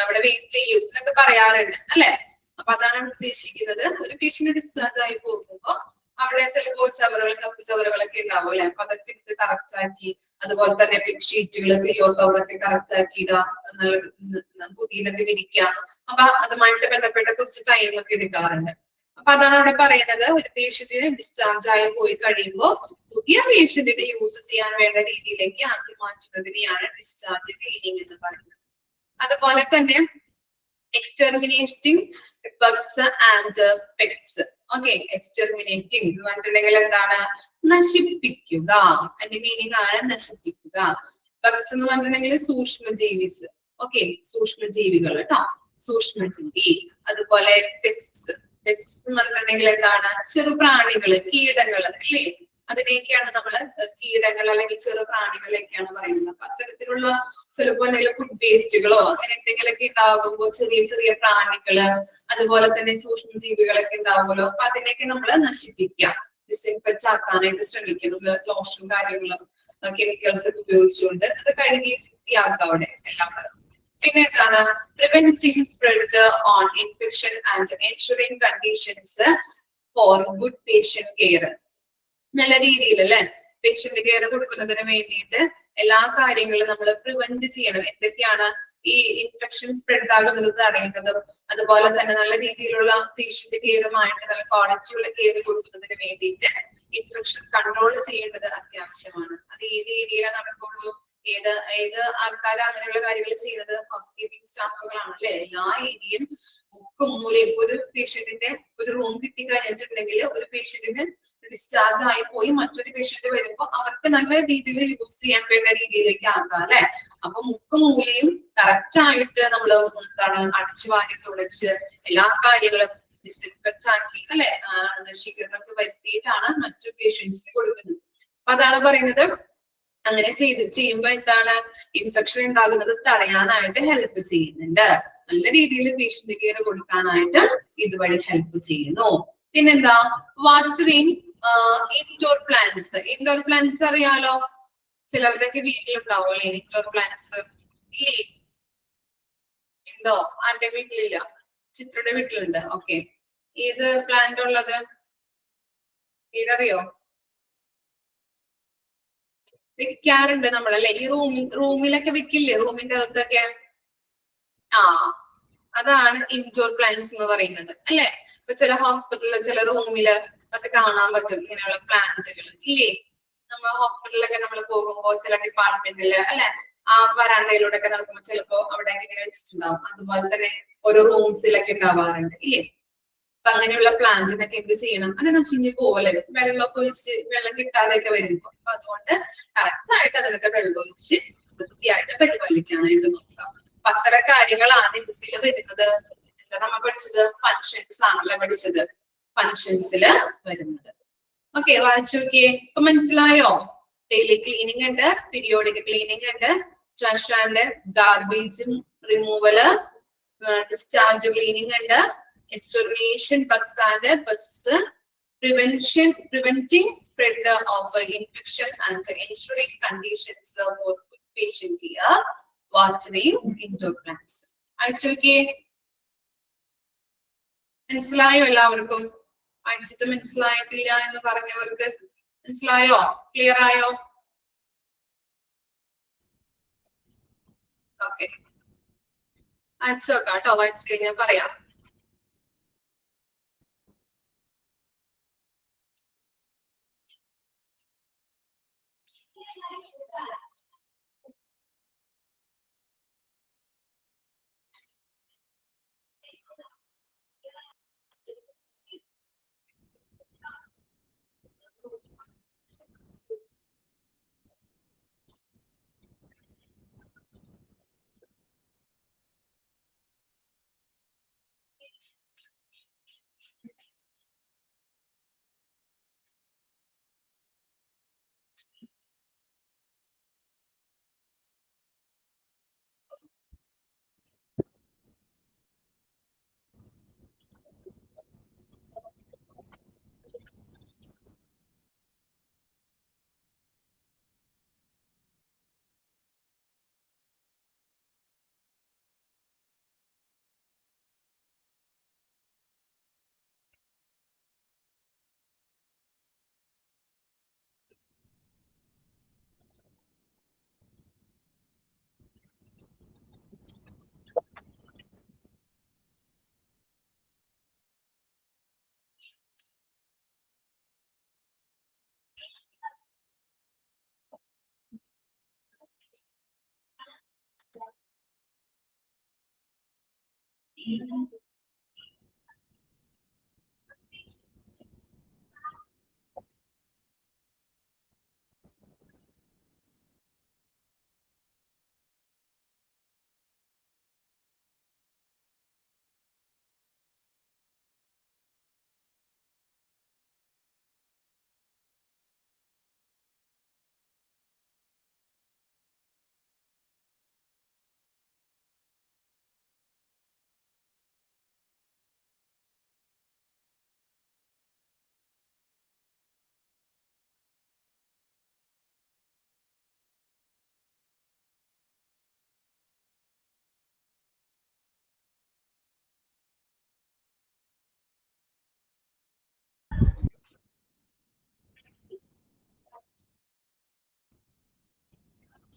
S1: അവിടെ വെയിറ്റ് ചെയ്യും എന്നൊക്കെ പറയാറുണ്ട് അല്ലെ. അപ്പൊ അതാണ് ഉദ്ദേശിക്കുന്നത്. ഒരു പേഷ്യന്റ് ഡിസ്ചാർജ് ആയി പോകുമ്പോ അവിടെ ചിലപ്പോ ചപ്പ് ചവറുകളൊക്കെ ഉണ്ടാവും അല്ലെ, അപ്പൊ അതൊക്കെ എടുത്ത് കറക്റ്റ് ആക്കി, അതുപോലെ തന്നെ ബെഡ്ഷീറ്റുകൾ പില്ലോ കവറൊക്കെ കറക്റ്റ് ആക്കി ഇടുക, നല്ല പുതിയതൊക്കെ വിരിക്കുക. അപ്പൊ അതുമായിട്ട് ബന്ധപ്പെട്ട കുറച്ച് ടൈമൊക്കെ എടുക്കാറുണ്ട്. അപ്പൊ അതാണ് അവിടെ പറയുന്നത്. ഒരു പേഷ്യന്റിന് ഡിസ്ചാർജ് ആയി പോയി കഴിയുമ്പോൾ പുതിയ പേഷ്യന്റിനെ യൂസ് ചെയ്യാൻ വേണ്ട രീതിയിലേക്ക് ആക്കി മാറ്റുന്നതിനെയാണ് ഡിസ്ചാർജ് ക്ലീനിങ് എന്ന് പറയുന്നത്. അതുപോലെ തന്നെ എക്സ്റ്റർമിനേറ്റിംഗ് ബഗ്സ് ആൻഡ് പെറ്റ്സ്. ഓക്കെ, എക്സ്റ്റർമിനേറ്റിംഗ് എന്ന് പറഞ്ഞിട്ടുണ്ടെങ്കിൽ എന്താണ്? നശിപ്പിക്കുക. അതിന്റെ മീനിങ് ആണ് നശിപ്പിക്കുക. ബഗ്സ് എന്ന് പറഞ്ഞിട്ടുണ്ടെങ്കിൽ സൂക്ഷ്മജീവിസ്. ഓക്കെ, സൂക്ഷ്മജീവികൾ കേട്ടോ, സൂക്ഷ്മജീവി. അതുപോലെ പെസ്റ്റ്സ്. പെസ്റ്റ്സ് എന്ന് പറഞ്ഞിട്ടുണ്ടെങ്കിൽ എന്താണ്? ചെറുപ്രാണികള്, കീടങ്ങള് അല്ലേ? അതിനെയൊക്കെയാണ് നമ്മള് കീടങ്ങൾ അല്ലെങ്കിൽ ചെറു പ്രാണികളെയൊക്കെയാണ് പറയുന്നത്. അപ്പൊ അത്തരത്തിലുള്ള ചിലപ്പോ എന്തെങ്കിലും ഫുഡ് വേസ്റ്റുകളോ അങ്ങനെ എന്തെങ്കിലുമൊക്കെ ഉണ്ടാകുമ്പോൾ ചെറിയ ചെറിയ പ്രാണികള് അതുപോലെ തന്നെ സൂക്ഷ്മജീവികളൊക്കെ ഉണ്ടാവുമല്ലോ. അപ്പൊ അതിനെയൊക്കെ നമ്മൾ നശിപ്പിക്കുക, ഡിസിൻഫെക്റ്റ് ആക്കാനായിട്ട് ശ്രമിക്കുക. നമ്മള് ലോഷൻ കാര്യങ്ങളും കെമിക്കൽസ് ഒക്കെ ഉപയോഗിച്ചുകൊണ്ട് അത് കഴുകി വൃത്തിയാക്കുക അവിടെ എല്ലാം. പിന്നെ എന്താണ്? Preventing spread on infection and ensuring conditions for good patient care. നല്ല രീതിയിൽ അല്ലെ പേഷ്യന്റ് കെയർ കൊടുക്കുന്നതിന് വേണ്ടിയിട്ട് എല്ലാ കാര്യങ്ങളും നമ്മൾ പ്രിവെന്റ് ചെയ്യണം. എന്തൊക്കെയാണ്? ഈ ഇൻഫെക്ഷൻ സ്പ്രെഡ് ആകുന്നത് തടയുന്നതും അതുപോലെ തന്നെ നല്ല രീതിയിലുള്ള പേഷ്യന്റ് കെയറുമായിട്ട് നല്ല ക്വാളിറ്റിയുള്ള കെയർ കൊടുക്കുന്നതിന് വേണ്ടിയിട്ട് ഇൻഫെക്ഷൻ കൺട്രോൾ ചെയ്യേണ്ടത് അത്യാവശ്യമാണ്. അത് ഏത് ഏരിയയിലാണ് നടക്കുള്ളൂ? ഏത് ആൾക്കാർ അങ്ങനെയുള്ള കാര്യങ്ങൾ ചെയ്യുന്നത്? ഹൗസ് കീപ്പിംഗ് സ്റ്റാഫുകളാണ് അല്ലെ. എല്ലാ ഏരിയയും മുക്കും മൂലയും ഒരു പേഷ്യന്റിന്റെ ഒരു റൂം കിട്ടി കഴിഞ്ഞിട്ടുണ്ടെങ്കിൽ ഒരു പേഷ്യന്റിന് ഡിസ്ചാർജ് ആയി പോയി മറ്റൊരു പേഷ്യന്റ് വരുമ്പോൾ അവർക്ക് നല്ല രീതിയിൽ യൂസ് ചെയ്യാൻ വേണ്ട രീതിയിലേക്ക് ആക്കാം അല്ലെ. അപ്പൊ മുക്കും മൂലയും കറക്റ്റ് ആയിട്ട് നമ്മൾ എന്താണ് അടിച്ചു വാരി തുടച്ച് എല്ലാ കാര്യങ്ങളും ഡിസിൻഫെക്റ്റ് ആക്കി അല്ലെ നശീകരണമൊക്കെ വരുത്തിയിട്ടാണ് മറ്റു പേഷ്യൻസിന് കൊടുക്കുന്നത്. അപ്പൊ അതാണ് പറയുന്നത്. അങ്ങനെ ചെയ്യുമ്പോ എന്താണ്? ഇൻഫെക്ഷൻ ഉണ്ടാകുന്നത് തടയാനായിട്ട് ഹെൽപ്പ് ചെയ്യുന്നുണ്ട്. നല്ല രീതിയിൽ പേഷ്യന്റ് കെയർ കൊടുക്കാനായിട്ട് ഇതുവഴി ഹെൽപ്പ് ചെയ്യുന്നു. പിന്നെന്താ? Watering indoor plants. Indoor plants അറിയാലോ, ചിലവരൊക്കെ വീട്ടിലുണ്ടാവും അല്ലെ ഇൻഡോർ പ്ലാന്റ്സ് ഇല്ലേ? ഉണ്ടോ? ആരുടെ വീട്ടിലില്ല? ചിത്രയുടെ വീട്ടിലുണ്ട്. ഓക്കെ, ഏത് പ്ലാന്റ് ഉള്ളത്? ഏതറിയോ? വെക്കാറുണ്ട് നമ്മളല്ലേ, ഈ റൂമിലൊക്കെ വെക്കില്ലേ, റൂമിന്റെ അകത്തൊക്കെ. ആ, അതാണ് ഇൻഡോർ പ്ലാന്റ്സ് എന്ന് പറയുന്നത് അല്ലെ. ഇപ്പൊ ചില ഹോസ്പിറ്റലില് ചില റൂമില് ഒക്കെ കാണാൻ പറ്റും ഇങ്ങനെയുള്ള പ്ലാന്റുകൾ ഇല്ലേ. നമ്മൾ ഹോസ്പിറ്റലിലൊക്കെ നമ്മൾ പോകുമ്പോ ചില ഡിപ്പാർട്ട്മെന്റില് അല്ലെ ആ വരാന്തയിലൂടെ ഒക്കെ നടക്കുമ്പോൾ ചിലപ്പോ അവിടെ ഇങ്ങനെ വെച്ചിട്ടുണ്ടാവും. അതുപോലെ തന്നെ ഓരോ റൂംസിലൊക്കെ ഉണ്ടാവാറുണ്ട് ഇല്ലേ. അപ്പൊ അങ്ങനെയുള്ള പ്ലാന്റിനൊക്കെ എന്ത് ചെയ്യണം? അത് നശിഞ്ഞു പോലെ വെള്ളമൊക്കെ ഒഴിച്ച് വെള്ളം കിട്ടാതെയൊക്കെ വരുമ്പോ അപ്പൊ അതുകൊണ്ട് കറക്റ്റ് ആയിട്ട് അതിനൊക്കെ വെള്ളം ഒഴിച്ച് വൃത്തിയായിട്ട് പരിപാലിക്കാനായിട്ട് നോക്കാം. അപ്പൊ അത്തരം കാര്യങ്ങളാണ് ഇതിൽ വരുന്നത്. എന്താ നമ്മൾ പഠിച്ചത്? ഫങ്ഷൻസ് ആണല്ലോ പഠിച്ചത്, ഫങ്ഷൻസില് വരുന്നത്. ഓക്കെ, വായിച്ചു നോക്കിയേ. ഇപ്പൊ മനസ്സിലായോ? ഡെയിലി ക്ലീനിങ് ഉണ്ട്, പീരിയോഡിക് ക്ലീനിങ് ഉണ്ട്, trash and garbage removal, discharge cleaning ഉണ്ട്, extermination bugs and pests, preventing spread of infection and ensuring conditions for patient care, watering indoor plants. Actually, മനസ്സിലായോ എല്ലാവർക്കും? അടിച്ചിട്ട് മനസ്സിലായിട്ടില്ല എന്ന് പറഞ്ഞവർക്ക് മനസ്സിലായോ? ക്ലിയർ ആയോ? ഓക്കെ, അയച്ചു നോക്കാം കേട്ടോ. വായിച്ചു കഴിഞ്ഞാൽ പറയാം.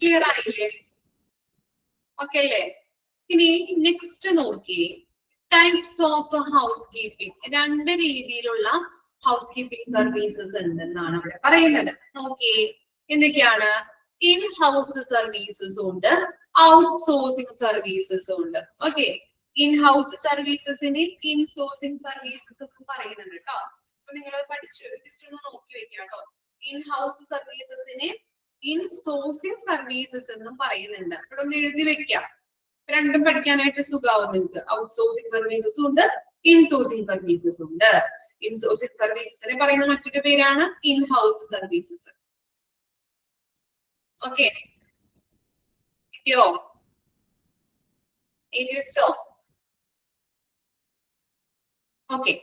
S1: ക്ലിയർ ആയില്ലേ? ഓക്കെ അല്ലേ? ഇനി നെക്സ്റ്റ് നോക്കി, ടൈപ്സ് ഓഫ് ഹൗസ് കീപ്പിംഗ്. രണ്ട് രീതിയിലുള്ള ഹൗസ് കീപ്പിംഗ് സർവീസസ് ഉണ്ടെന്നാണ് അവിടെ പറയുന്നത്. നോക്കി എന്തൊക്കെയാണ്? ഇൻ ഹൗസ് സർവീസസ് ഉണ്ട്, ഔട്ട്സോഴ്സിംഗ് സർവീസസ് ഉണ്ട്. ഓക്കെ, ഇൻ ഹൗസ് സർവീസസിന് ഇൻ സോഴ്സിംഗ് സർവീസസ് എന്ന് പറയുന്നുണ്ട് കേട്ടോ. അപ്പൊ നിങ്ങൾ പഠിച്ചു ജസ്റ്റ് ഒന്ന് നോക്കി വെക്കുക കേട്ടോ. ഇൻ ഹൗസ് സർവീസസിനെ ഇൻ സോഴ്സിംഗ് സർവീസസ് എന്നും പറയുന്നുണ്ട്. ഇവിടെ ഒന്ന് എഴുതി വെക്കാം, രണ്ടും പഠിക്കാനായിട്ട് സുഖാവും നിങ്ങൾക്ക്. ഔട്ട്സോഴ്സിംഗ് സർവീസസും ഉണ്ട്, ഇൻസോഴ്സിംഗ് സർവീസസും ഉണ്ട്. ഇൻസോഴ്സിംഗ് സർവീസസിനെ പറയുന്ന മറ്റൊരു പേരാണ് ഇൻ ഹൗസ് സർവീസസ്. ഓക്കെ, കിട്ടിയോ? എഴുതി വെച്ചോ? ഓക്കെ,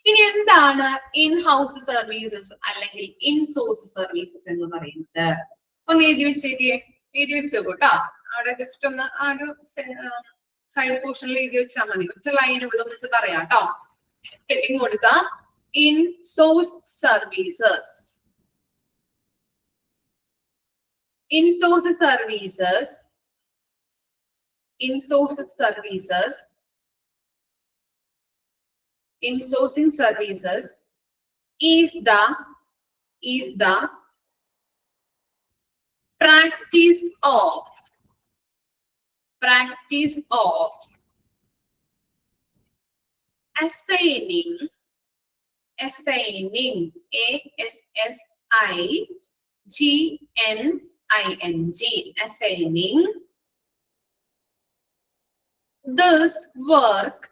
S1: ഇനി എന്താണ് ഇൻ ഹൗസ് സർവീസസ് അല്ലെങ്കിൽ ഇൻസോഴ്സ് സർവീസസ് എന്ന് പറയുന്നത്? ഒന്ന് എഴുതി വെച്ചേക്കേ, എഴുതി വെച്ചോ കേട്ടോ. അവിടെ ജസ്റ്റ് ഒന്ന് ആ ഒരു സൈഡ് പോർഷനിൽ എഴുതി വെച്ചാൽ മതി. ഒറ്റ ലൈനുള്ള മിസ് പറയാം കേട്ടോ. ഹെഡിങ് കൊടുക്കുക, in source services. Insource services, insource services, insourcing services is the practice of assigning assigning this work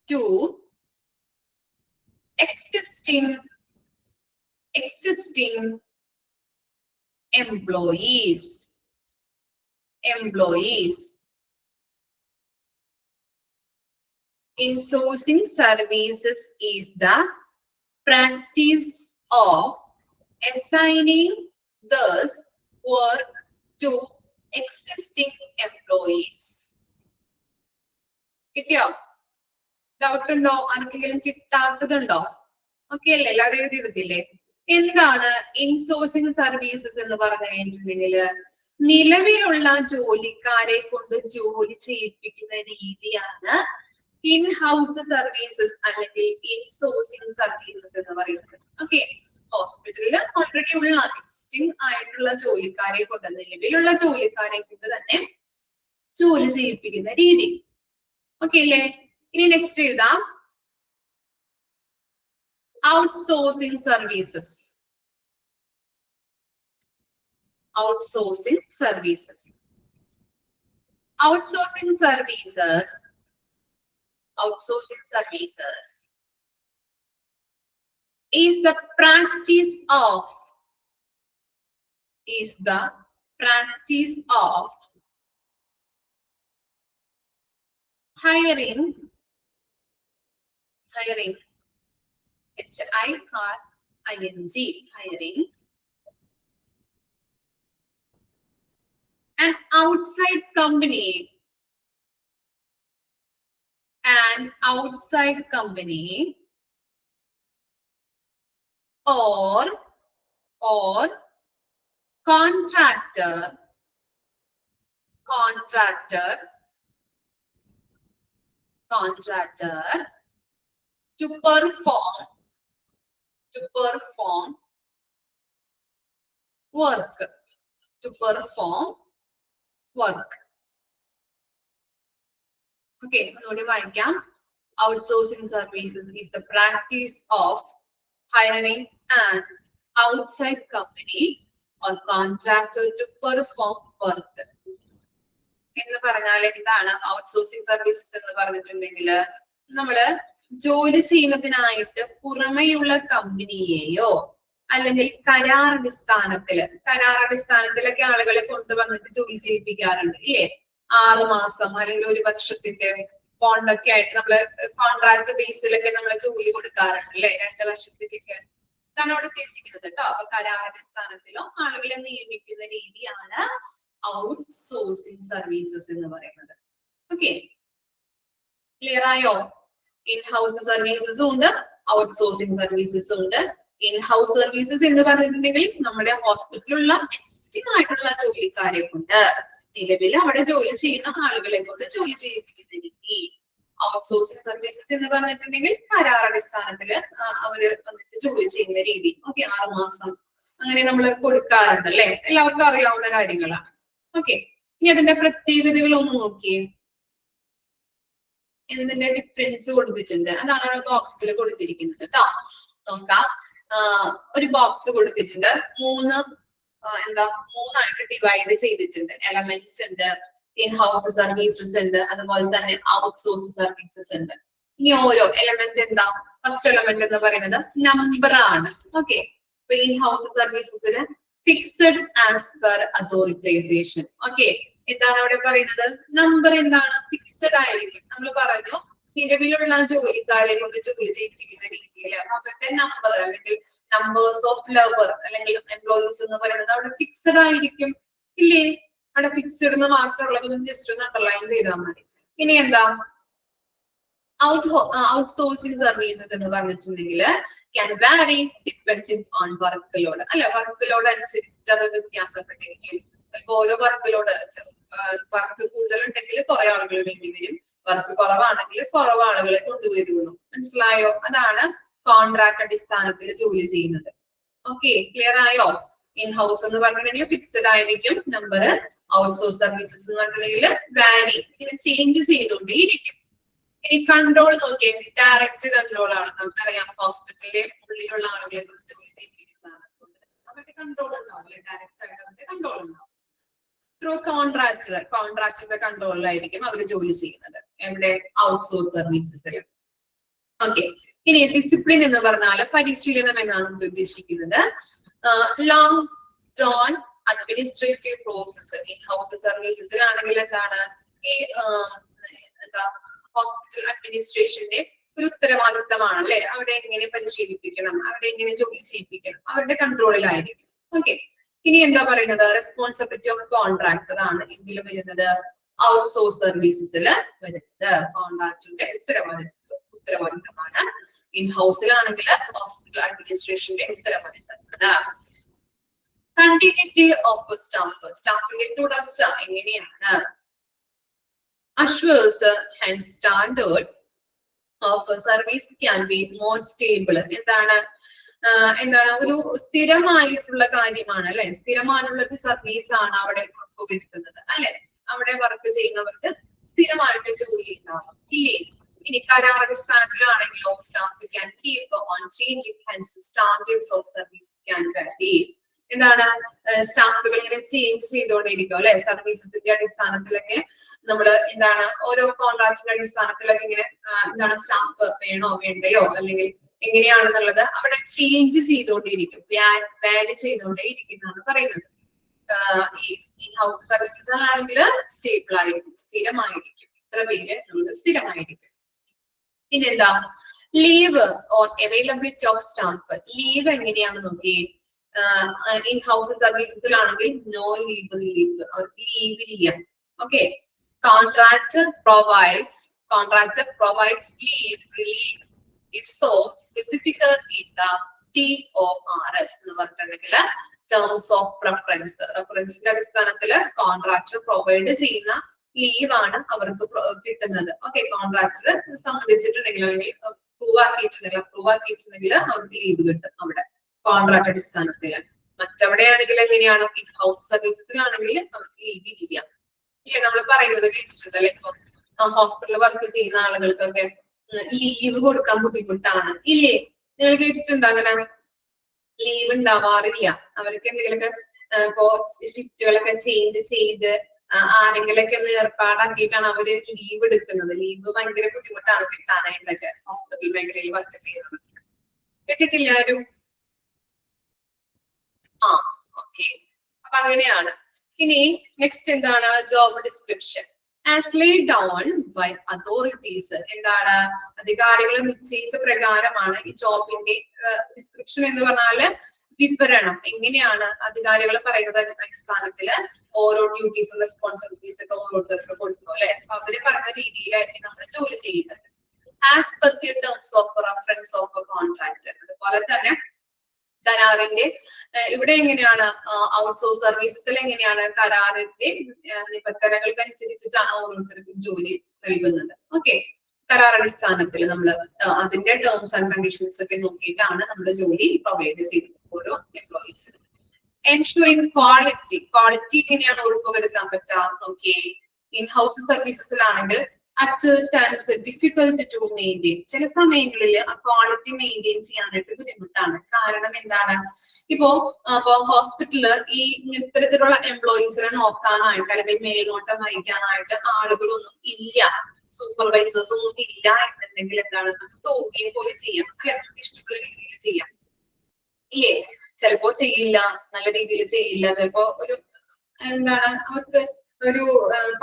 S1: to existing employees. Insourcing services is the practice of assigning this work to existing employees. കിട്ടിയോ? Doubt ഉണ്ടോ? ആർക്കെങ്കിലും കിട്ടാത്തതുണ്ടോ? Okay അല്ലേ? എല്ലാവരും എഴുതിയെടുത്തില്ലേ? എന്താണ് ഇൻസോഴ്സിംഗ് services എന്ന് പറഞ്ഞു കഴിഞ്ഞിട്ടുണ്ടെങ്കിൽ നിലവിലുള്ള ജോലിക്കാരെ കൊണ്ട് ജോലി ചെയ്യിപ്പിക്കുന്ന രീതിയാണ് ഇൻ ഹൗസ് സർവീസസ് അല്ലെങ്കിൽ ഇൻസോഴ്സിംഗ് സർവീസസ് എന്ന് പറയുന്നത്. ഓക്കെ, ഹോസ്പിറ്റലിൽ ഓൾറെഡി ഉള്ള എക്സിസ്റ്റിംഗ് ആയിട്ടുള്ള ജോലിക്കാരെ കൊണ്ട്, നിലവിലുള്ള ജോലിക്കാരെ കൊണ്ട് തന്നെ ജോലി ചെയ്യിപ്പിക്കുന്ന രീതി. ഓക്കെ അല്ലേ? ഇനി നെക്സ്റ്റ് എഴുതാം, outsourcing services. Outsourcing services is the practice of hiring hiring an outside company or contractor to perform work. to perform work. Okay, ഒന്നുകൂടി വായിക്കാം. Outsourcing services is the practice of hiring an outside company or contractor to perform work. എന്ന് പറഞ്ഞാൽ എന്താണ് outsourcing services എന്ന് പറഞ്ഞിട്ടുണ്ടെങ്കിൽ നമ്മള് ജോലി ചെയ്യുന്നതിനായിട്ട് പുറമെയുള്ള കമ്പനിയെയോ അല്ലെങ്കിൽ കരാറടിസ്ഥാനത്തിലൊക്കെ ആളുകളെ കൊണ്ടുവന്നിട്ട് ജോലി ചെയ്യിപ്പിക്കാറുണ്ട് ഇല്ലേ? 6 മാസം അല്ലെങ്കിൽ 1 വർഷത്തിന്റെ ബോണ്ടൊക്കെ ആയിട്ട് നമ്മള് കോൺട്രാക്ട് ബേസിലൊക്കെ നമ്മള് ജോലി കൊടുക്കാറുണ്ട് അല്ലെ? 2 വർഷത്തേക്കൊക്കെ ഇതാണ് അവിടെ ഉദ്ദേശിക്കുന്നത് കേട്ടോ. അപ്പൊ കരാറടിസ്ഥാനത്തിലോ ആളുകളെ നിയമിക്കുന്ന രീതിയാണ് ഔട്ട്സോഴ്സിംഗ് സർവീസസ് എന്ന് പറയുന്നത്. ഓക്കെ, ക്ലിയർ ആയോ? ഇൻഹൗസ് സർവീസസും ഉണ്ട്, ഔട്ട്സോഴ്സിംഗ് സർവീസസും ഉണ്ട്. ഇൻഹൗസ് സർവീസസ് എന്ന് പറഞ്ഞിട്ടുണ്ടെങ്കിൽ നമ്മുടെ ഹോസ്പിറ്റലിലുള്ള എക്സിസ്റ്റിംഗ് ആയിട്ടുള്ള ജോലിക്കാരെ കൊണ്ട് നിലവിൽ അവിടെ ജോലി ചെയ്യുന്ന ആളുകളെ കൊണ്ട് ജോലി ചെയ്യിപ്പിക്കുന്ന രീതി. ഔട്ട്സോഴ്സിംഗ് സർവീസസ് എന്ന് പറഞ്ഞിട്ടുണ്ടെങ്കിൽ കരാറടിസ്ഥാനത്തില് അവര് വന്നിട്ട് ജോലി ചെയ്യുന്ന രീതി. ഓക്കെ, 6 മാസം അങ്ങനെ നമ്മൾ കൊടുക്കാറുണ്ട് അല്ലെ? എല്ലാവർക്കും അറിയാവുന്ന കാര്യങ്ങളാണ്. ഓക്കെ, ഇനി അതിന്റെ പ്രത്യേകതകൾ ഒന്ന് നോക്കിയേ. ഇതിന്റെ ഡിഫറൻസ് കൊടുത്തിട്ടുണ്ട്, അതാണ് ബോക്സിൽ കൊടുത്തിരിക്കുന്നത് കേട്ടോ. നോക്കാം, ഒരു ബോക്സ് കൊടുത്തിട്ടുണ്ട്. മൂന്നായിട്ട് ഡിവൈഡ് ചെയ്തിട്ടുണ്ട്. എലമെന്റ്സ് ഉണ്ട്, ഇൻഹൗസ് സർവീസസ് ഉണ്ട്, അതുപോലെ തന്നെ ഔട്ട്സോഴ്സ് സർവീസസ് ഉണ്ട്. ഇനി ഓരോ എലമെന്റ് എന്താ? ഫസ്റ്റ് എലമെന്റ് എന്ന് പറയുന്നത് നമ്പർ ആണ്. ഓക്കെ, ഇപ്പൊ ഇൻഹൗസ് സർവീസസിന് fixed as per authorisation. Okay, എന്താണ് അവിടെ പറയുന്നത്? നമ്പർ എന്താണ്? ഫിക്സഡ് ആയിരിക്കും. നമ്മൾ പറഞ്ഞു നിലവിലുള്ള ജോലിക്കാരെ കൊണ്ട് ജോലി ചെയ്യിപ്പിക്കുന്ന രീതിയിൽ അവരുടെ നമ്പർ അല്ലെങ്കിൽ നമ്പേഴ്സ് ഓഫ് ലേബർ അല്ലെങ്കിൽ എംപ്ലോയീസ് എന്ന് പറയുന്നത് അവിടെ ഫിക്സഡ് ആയിരിക്കും ഇല്ലേ? അവിടെ ഫിക്സഡ് എന്ന് മാത്രമുള്ളത് ജസ്റ്റ് ഒന്ന് അണ്ടർലൈൻ ചെയ്താൽ മതി. ഇനി എന്താ? ഔട്ട്സോഴ്സിംഗ് സർവീസസ് എന്ന് പറഞ്ഞിട്ടുണ്ടെങ്കിൽ ക്യാൻ വാരി ഡിപെൻഡിങ് ഓൺ വർക്ക് ലോഡ്. അല്ല, വർക്ക് ലോഡ് അനുസരിച്ചിട്ട് അത് വ്യത്യാസപ്പെട്ടിരിക്കും. ചിലപ്പോ ഓരോ വർക്ക് ലോഡ് വർക്ക് കൂടുതലുണ്ടെങ്കിൽ കുറെ ആളുകൾ വേണ്ടി വരും, വർക്ക് കുറവാണെങ്കിൽ കുറവ് ആളുകളെ കൊണ്ടുവരുള്ളൂ. മനസ്സിലായോ? അതാണ് കോൺട്രാക്ട് അടിസ്ഥാനത്തിൽ ജോലി ചെയ്യുന്നത്. ഓക്കെ, ക്ലിയർ ആയോ? ഇൻഹൗസ് എന്ന് പറഞ്ഞിട്ടുണ്ടെങ്കിൽ ഫിക്സഡ് ആയിരിക്കും നമ്പർ. ഔട്ട്സോഴ്സ് സർവീസസ് എന്ന് പറഞ്ഞിട്ടുണ്ടെങ്കിൽ വാരി, ഇങ്ങനെ ചേഞ്ച് ചെയ്തുകൊണ്ടേയിരിക്കും. ഇനി കൺട്രോൾ നോക്കിയേ, ഡയറക്റ്റ് കൺട്രോൾ ആണ്. നമുക്കറിയാം ഹോസ്പിറ്റലിലെ ഉള്ളിലുള്ള ആളുകളെ കുറിച്ച് ജോലി ചെയ്യിപ്പിക്കുന്നതാണ്. അവരുടെ കൺട്രോൾ ഉണ്ടാവും അല്ലെ? ഡയറക്റ്റ് ആയിട്ട് അവരുടെ കൺട്രോൾ ഉണ്ടാവും. ത്രൂ കോൺട്രാക്ടറുടെ കൺട്രോളിലായിരിക്കും അവർ ജോലി ചെയ്യുന്നത്. എവിടെ? ഔട്ട്സോഴ്സ് സർവീസസിൽ. ഓക്കെ, ഇനി ഡിസിപ്ലിൻ എന്ന് പറഞ്ഞാൽ പരിശീലനം എന്നാണ് നമ്മൾ ഉദ്ദേശിക്കുന്നത്. Long drawn administrative process. In house സർവീസസിലാണെങ്കിൽ എന്താണ്? ഈ ഹോസ്പിറ്റൽ അഡ്മിനിസ്ട്രേഷന്റെ ഒരു ഉത്തരവാദിത്തമാണ് അല്ലെ? അവിടെ എങ്ങനെ പരിശീലിപ്പിക്കണം, അവിടെ എങ്ങനെ ജോലി ചെയ്യിപ്പിക്കണം, അവരുടെ കൺട്രോളിലായിരിക്കും. ഓക്കെ, ഇനി എന്താ പറയുന്നത്? റെസ്പോൺസിബിലിറ്റി ഓഫ് കോൺട്രാക്ടർ ആണ് ഇതിൽ വരുന്നത്. ഔട്ട്സോഴ്സ് സർവീസസിൽ വരുന്നത് കോൺട്രാക്ടറിന്റെ ഉത്തരവാദിത്തമാണ്. ഇൻഹൗസിലാണെങ്കിൽ ഹോസ്പിറ്റൽ അഡ്മിനിസ്ട്രേഷന്റെ ഉത്തരവാദിത്തമാണ്. കണ്ടിന്യൂറ്റി ഓഫ് സ്റ്റാഫിന്റെ തുടർച്ച എങ്ങനെയാണ്? assures and standard of service can be more stable. എന്താണ് ഒരു സ്ഥിരമായിട്ടുള്ള കാര്യമാണ് അല്ലെ? സ്ഥിരമായിട്ടുള്ള ഒരു സർവീസ് ആണ് അവിടെ ഉറപ്പുവരുത്തുന്നത് അല്ലെ? അവിടെ വർക്ക് ചെയ്യുന്നവർക്ക് സ്ഥിരമായിട്ട് ജോലി ഉണ്ടാവും ഇല്ലേ? ഇനി കരാറടിസ്ഥാനത്തിലാണെങ്കിലോ staff can keep on changing hence standards of service can vary. എന്താണ്? സ്റ്റാഫുകൾ ഇങ്ങനെ ചേഞ്ച് ചെയ്തുകൊണ്ടേയിരിക്കും അല്ലെ? സർവീസസിന്റെ അടിസ്ഥാനത്തിലൊക്കെ നമ്മള് എന്താണ് ഓരോ കോൺട്രാക്ടിന്റെ അടിസ്ഥാനത്തിലൊക്കെ ഇങ്ങനെ എന്താണ് സ്റ്റാഫ് വേണോ വേണ്ടയോ അല്ലെങ്കിൽ എങ്ങനെയാണെന്നുള്ളത് അവിടെ ചേഞ്ച് ചെയ്തുകൊണ്ടേയിരിക്കും, വാരി ചെയ്തുകൊണ്ടേയിരിക്കും എന്നാണ് പറയുന്നത്. ഈ ഹൗസ് സർവീസസിലാണെങ്കിൽ സ്റ്റേബിൾ ആയിരിക്കും, സ്ഥിരമായിരിക്കും. ഇത്ര പേര് എന്നുള്ളത് സ്ഥിരമായിരിക്കും. പിന്നെന്താ? Leave or availability of staff. Leave എങ്ങനെയാണ് നോക്കി? ഇൻ ഹൗസ് സർവീസസിലാണെങ്കിൽ നോ ലീവ് റിലീഫ്, അവർക്ക് ലീവ് ഇല്ല. Okay, contractor provides leave relief if so specific in the TORS എന്ന് പറഞ്ഞിട്ടുണ്ടെങ്കിൽ terms of reference. റെഫറൻസിന്റെ അടിസ്ഥാനത്തിൽ കോൺട്രാക്ടർ പ്രൊവൈഡ് ചെയ്യുന്ന ലീവ് ആണ് അവർക്ക് കിട്ടുന്നത്. ഓക്കെ, കോൺട്രാക്ടർ സംബന്ധിച്ചിട്ടുണ്ടെങ്കിൽ അല്ലെങ്കിൽ അപ്രൂവ് ആക്കിയിട്ടുണ്ടെങ്കിൽ അവർക്ക് ലീവ് കിട്ടും അവിടെ കോൺട്രാക്ട് അടിസ്ഥാനത്തിൽ. മറ്റെവിടെയാണെങ്കിൽ എങ്ങനെയാണ് ഇൻ ഹൗസ് സർവീസസിലാണെങ്കിൽ നമുക്ക് ലീവ് ഇല്ല. ഇല്ലേ നമ്മൾ പറയുന്നത് കേട്ടിട്ടുണ്ടല്ലേ? ഇപ്പൊ ഹോസ്പിറ്റലിൽ വർക്ക് ചെയ്യുന്ന ആളുകൾക്കൊക്കെ ലീവ് കൊടുക്കാൻ ബുദ്ധിമുട്ടാണ് ഇല്ലേ? നിങ്ങൾ കേട്ടിട്ടുണ്ടോ അങ്ങനെ? ലീവ് ഉണ്ടാവാറില്ല. അവർക്ക് എന്തെങ്കിലുമൊക്കെ ഇപ്പോ ഷിഫ്റ്റുകളൊക്കെ ചേഞ്ച് ചെയ്ത് ആരെങ്കിലൊക്കെ ഒന്ന് ഏർപ്പാടാക്കിയിട്ടാണ് അവര് ലീവ് എടുക്കുന്നത്. ലീവ് ഭയങ്കര ബുദ്ധിമുട്ടാണ് കിട്ടാനായിട്ടൊക്കെ ഹോസ്പിറ്റൽ മേഖലയിൽ വർക്ക് ചെയ്യുന്നത്. കേട്ടിട്ടില്ല ആരും? ആ ഓക്കെ. അപ്പൊ അങ്ങനെയാണ്. ഇനി നെക്സ്റ്റ് എന്താണ്? Job description as laid down by authorities. എന്താണ്? അധികാരികൾ നിശ്ചയിച്ച പ്രകാരമാണ് ഈ ജോബിന്റെ ഡിസ്ക്രിപ്ഷൻ എന്ന് പറഞ്ഞാല് വിവരണം. എങ്ങനെയാണ് അധികാരികൾ പറയുന്നത് അടിസ്ഥാനത്തില് ഓരോ ഡ്യൂട്ടീസും റെസ്പോൺസിബിലിറ്റീസ് ഒക്കെ ഓരോരുത്തർക്ക് കൊടുക്കും അല്ലെ? അപ്പൊ അവര് പറഞ്ഞ രീതിയിലായിരിക്കും നമ്മൾ ജോലി ചെയ്യുന്നത്. As per the terms of reference of contract. അതുപോലെ തന്നെ കരാറിന്റെ ഇവിടെ എങ്ങനെയാണ്? ഔട്ട്സോഴ്സ് സർവീസസിൽ എങ്ങനെയാണ്? കരാറിന്റെ നിബന്ധനകൾക്കനുസരിച്ചിട്ടാണ് ഓരോരുത്തർക്കും ജോലി നൽകുന്നത്. ഓക്കെ, കരാർ അടിസ്ഥാനത്തിൽ നമ്മൾ അതിന്റെ ടേംസ് ആൻഡ് കണ്ടീഷൻസ് ഒക്കെ നോക്കിയിട്ടാണ് നമ്മൾ ജോലി പ്രൊവൈഡ് ചെയ്യുന്നത് ഓരോ എംപ്ലോയീസിനും. Ensuring quality. ക്വാളിറ്റി എങ്ങനെയാണ് ഉറപ്പുവരുത്താൻ പറ്റുക? ഓക്കെ, ഇൻ ഹൗസ് സർവീസസിലാണെങ്കിൽ at times difficult to maintain. ചില സമയങ്ങളിൽ ആ ക്വാളിറ്റി മെയിൻറ്റെയിൻ ചെയ്യാനായിട്ട് ബുദ്ധിമുട്ടാണ്. കാരണം എന്താണ്? ഇപ്പോ ഹോസ്പിറ്റലില് ഈ ഇത്തരത്തിലുള്ള എംപ്ലോയീസിനെ നോക്കാനായിട്ട് അല്ലെങ്കിൽ മേൽനോട്ടം വഹിക്കാനായിട്ട് ആളുകളൊന്നും ഇല്ല, സൂപ്പർവൈസേഴ്സ് ഒന്നും ഇല്ല എന്നുണ്ടെങ്കിൽ എന്താണ്? നമുക്ക് തോന്നിയ പോലെ ചെയ്യാം അല്ലെ? നമുക്ക് ഇഷ്ടമുള്ള രീതിയിൽ ചെയ്യാം ഇല്ലേ? ചിലപ്പോ ചെയ്യില്ല, നല്ല രീതിയിൽ ചെയ്യില്ല, ചിലപ്പോ ഒരു എന്താണ് അവർക്ക് ഒരു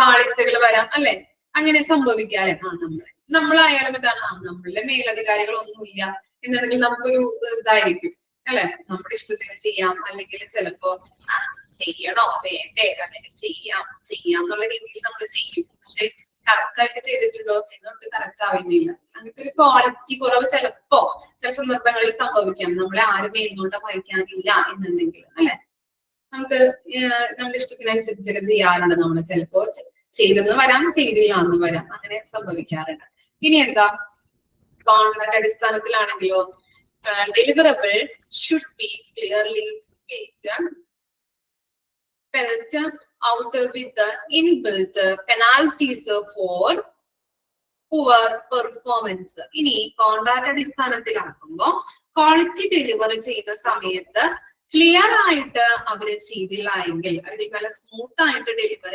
S1: പാളിച്ചകൾ വരാം അല്ലെ? അങ്ങനെ സംഭവിക്കാം അല്ലെ? നമ്മളായാലും എന്താണ്? നമ്മളുടെ മേലധികാരികളൊന്നുമില്ല എന്നുണ്ടെങ്കിൽ നമുക്കൊരു ഇതായിരിക്കും അല്ലെ? നമ്മുടെ ഇഷ്ടത്തിന് ചെയ്യാം, അല്ലെങ്കിൽ ചിലപ്പോ ചെയ്യണോ വേണ്ടേ അല്ലെങ്കിൽ ചെയ്യാം എന്നുള്ള രീതിയിൽ നമ്മൾ ചെയ്യും. പക്ഷെ കറക്റ്റ് ആയിട്ട് ചെയ്തിട്ടുണ്ടോ എന്നൊട്ട് കറക്റ്റ് ആവുന്നില്ല. അങ്ങനത്തെ ഒരു ക്വാളിറ്റി കുറവ് ചിലപ്പോ ചില സന്ദർഭങ്ങളിൽ സംഭവിക്കാം. നമ്മളെ ആരും മേൽനോട്ടം വഹിക്കാനില്ല എന്നുണ്ടെങ്കിൽ അല്ലെ? നമുക്ക് നമ്മുടെ ഇഷ്ടത്തിനനുസരിച്ചൊക്കെ ചെയ്യാറുണ്ട്. നമ്മൾ ചിലപ്പോ ചെയ്തെന്ന് വരാം, ചെയ്തില്ല എന്ന് വരാം, അങ്ങനെ സംഭവിക്കാറുണ്ട്. ഇനി എന്താ? കോൺട്രാക്ട് അടിസ്ഥാനത്തിലാണെങ്കിലോ deliverable should be clearly spelled out with the inbuilt penalties for poor performance. ഇനി കോൺട്രാക്ട് അടിസ്ഥാനത്തിലാക്കുമ്പോ ക്വാളിറ്റി ഡെലിവർ ചെയ്യുന്ന സമയത്ത് ക്ലിയർ ആയിട്ട് അവര് ചെയ്തില്ല എങ്കിൽ, അല്ലെങ്കിൽ നല്ല സ്മൂത്ത് ആയിട്ട് ഡെലിവർ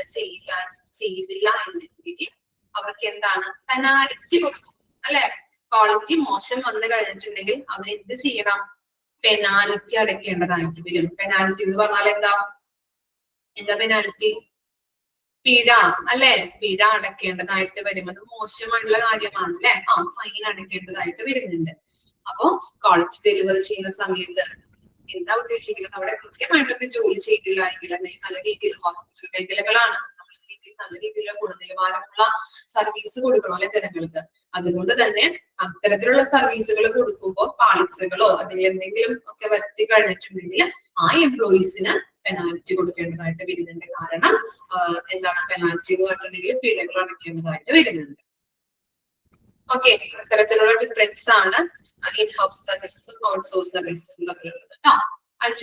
S1: ചെയ്തില്ല എന്നുണ്ടെങ്കിൽ അവർക്ക് എന്താണ്? പെനാൽറ്റി കൊടുക്കും അല്ലെ? ക്വാളിറ്റി മോശം വന്നു കഴിഞ്ഞിട്ടുണ്ടെങ്കിൽ അവർ എന്ത് ചെയ്യണം? പെനാൽറ്റി അടയ്ക്കേണ്ടതായിട്ട് വരും. പെനാൽറ്റി എന്ന് പറഞ്ഞാൽ എന്താ പെനാൽറ്റി? പിഴ അല്ലെ? പിഴ അടയ്ക്കേണ്ടതായിട്ട് വരും. അത് മോശമായിട്ടുള്ള കാര്യമാണ് അല്ലെ? ഫൈൻ അടയ്ക്കേണ്ടതായിട്ട് വരുന്നുണ്ട്. അപ്പോ ക്വാളിറ്റി ഡെലിവർ ചെയ്യുന്ന സമയത്ത് എന്താ ഉദ്ദേശിക്കുന്നത്? അവിടെ കൃത്യമായിട്ടൊക്കെ ജോലി ചെയ്തില്ല എങ്കിൽ, നല്ല രീതിയിൽ ഹോസ്പിറ്റൽ മേഖലകളാണ്, നല്ല രീതിയിലുള്ള ഗുണനിലവാരമുള്ള സർവീസ് കൊടുക്കണം അല്ലെ ജനങ്ങൾക്ക്. അതുകൊണ്ട് തന്നെ അത്തരത്തിലുള്ള സർവീസുകൾ കൊടുക്കുമ്പോൾ പാളിച്ചകളോ അല്ലെങ്കിൽ എന്തെങ്കിലും ഒക്കെ വരുത്തി കഴിഞ്ഞിട്ടുണ്ടെങ്കിൽ ആ എംപ്ലോയീസിന് പെനാൽറ്റി കൊടുക്കേണ്ടതായിട്ട് വരുന്നുണ്ട്. കാരണം എന്താണ്? പെനാൽറ്റി എന്ന് പറഞ്ഞിട്ടുണ്ടെങ്കിൽ പിഴകൾ അടയ്ക്കേണ്ടതായിട്ട് വരുന്നുണ്ട്. ഓക്കെ, അത്തരത്തിലുള്ള ഡിഫറൻസ് ആണ് ഇൻ ഹൗസ് സർവീസസും ഔട്ട്സോഴ്സ് സർവീസസും തമ്മിലുള്ളത് കേട്ടോ. അത്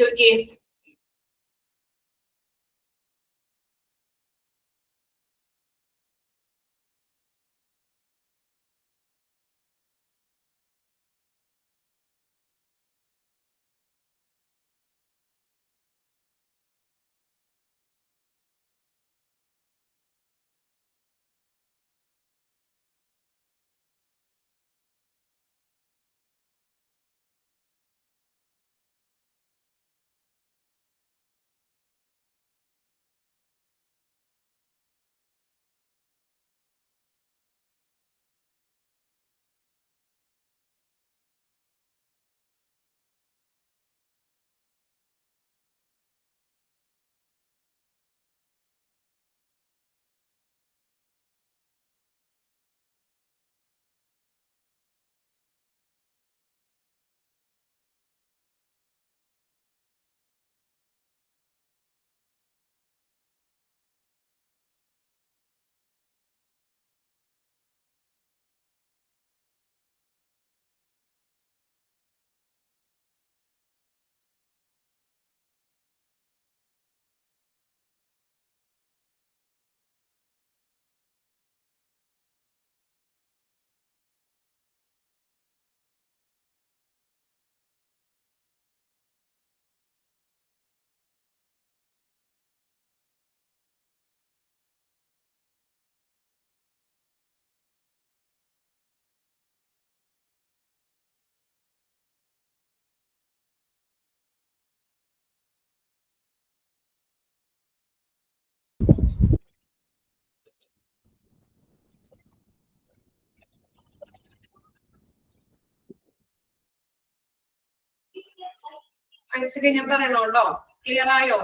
S1: മനസ്സിൽ ഞാൻ പറയണോട്ടോ, ക്ലിയർ ആയോ?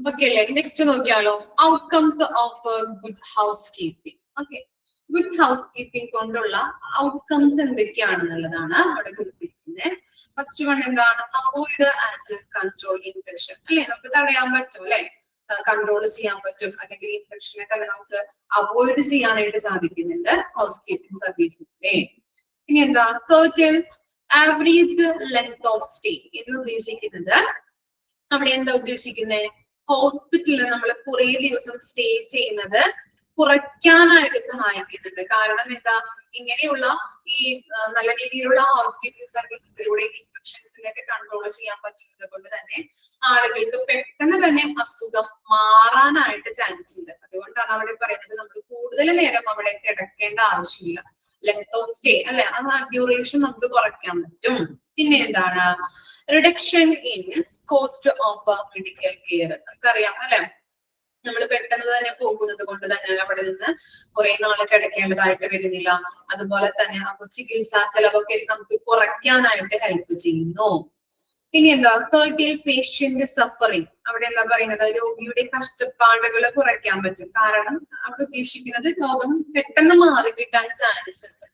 S1: ഓക്കെ അല്ലേ? നെക്സ്റ്റ് നോക്കിയാലോ, outcomes of good house keeping. Okay, good house keeping കൊണ്ടുള്ള ഔട്ട്കംസ് എന്തൊക്കെയാണെന്നുള്ളതാണ് അവിടെ കൊടുത്തിരിക്കുന്നത്. ഫസ്റ്റ് വൺ എന്താണ്? Avoid and control infection. അല്ലെ, നമുക്ക് തടയാൻ പറ്റും അല്ലെ, കൺട്രോൾ ചെയ്യാൻ പറ്റും, അല്ലെങ്കിൽ ഇൻഫെക്ഷനെ തന്നെ നമുക്ക് അവോയ്ഡ് ചെയ്യാനായിട്ട് സാധിക്കുന്നുണ്ട് ഹൗസ് കീപ്പിംഗ് സർവീസിന്റെ. ഇനി എന്താ? കർട്ടൽ ആവറേജ് ലെങ്ത് ഓഫ് സ്റ്റേ എന്ന് ഉദ്ദേശിക്കുന്നത് അവിടെ എന്താ ഉദ്ദേശിക്കുന്നത്? ഹോസ്പിറ്റലിൽ നമ്മൾ കുറെ ദിവസം സ്റ്റേ ചെയ്യുന്നത് കുറയ്ക്കാനായിട്ട് സഹായിക്കുന്നുണ്ട്. കാരണം എന്താ? ഇങ്ങനെയുള്ള ഈ നല്ല രീതിയിലുള്ള ഹൗസ് കീപ്പിംഗ് സർവീസസിലൂടെ ഇൻഫെക്ഷൻസിനൊക്കെ കൺട്രോൾ ചെയ്യാൻ പറ്റുന്നത് കൊണ്ട് തന്നെ ആളുകൾക്ക് പെട്ടെന്ന് തന്നെ അസുഖം മാറാനായിട്ട് ചാൻസ് ഉണ്ട്. അതുകൊണ്ടാണ് അവിടെ പറയുന്നത് നമ്മൾ കൂടുതൽ നേരം അവിടെ കിടക്കേണ്ട ആവശ്യമില്ല. ലെങ്ത് ഓഫ് സ്റ്റേ അല്ലെ, ആ ഡ്യൂറേഷൻ നമുക്ക് കുറയ്ക്കാൻ പറ്റും. പിന്നെ എന്താണ്? Reduction in cost of medical care. നമുക്കറിയാം അല്ലെ, നമ്മൾ പെട്ടെന്ന് തന്നെ പോകുന്നത് കൊണ്ട് തന്നെ അവിടെ നിന്ന് കുറെ നാള് കിടക്കേണ്ടതായിട്ട് വരുന്നില്ല. അതുപോലെ തന്നെ അപ്പൊ ചികിത്സാ ചെലവൊക്കെ നമുക്ക് കുറയ്ക്കാനായിട്ട് ഹെൽപ്പ് ചെയ്യുന്നു. ഇനി എന്താ? കർട്ടിൽ പേഷ്യന്റ് സഫറിങ്. അവിടെ എന്താ പറയുന്നത്? രോഗിയുടെ കഷ്ടപ്പാടുകൾ കുറയ്ക്കാൻ പറ്റും. കാരണം അവിടെ ഉദ്ദേശിക്കുന്നത് രോഗം പെട്ടെന്ന് മാറി കിട്ടാൻ ചാൻസ് ഉണ്ട്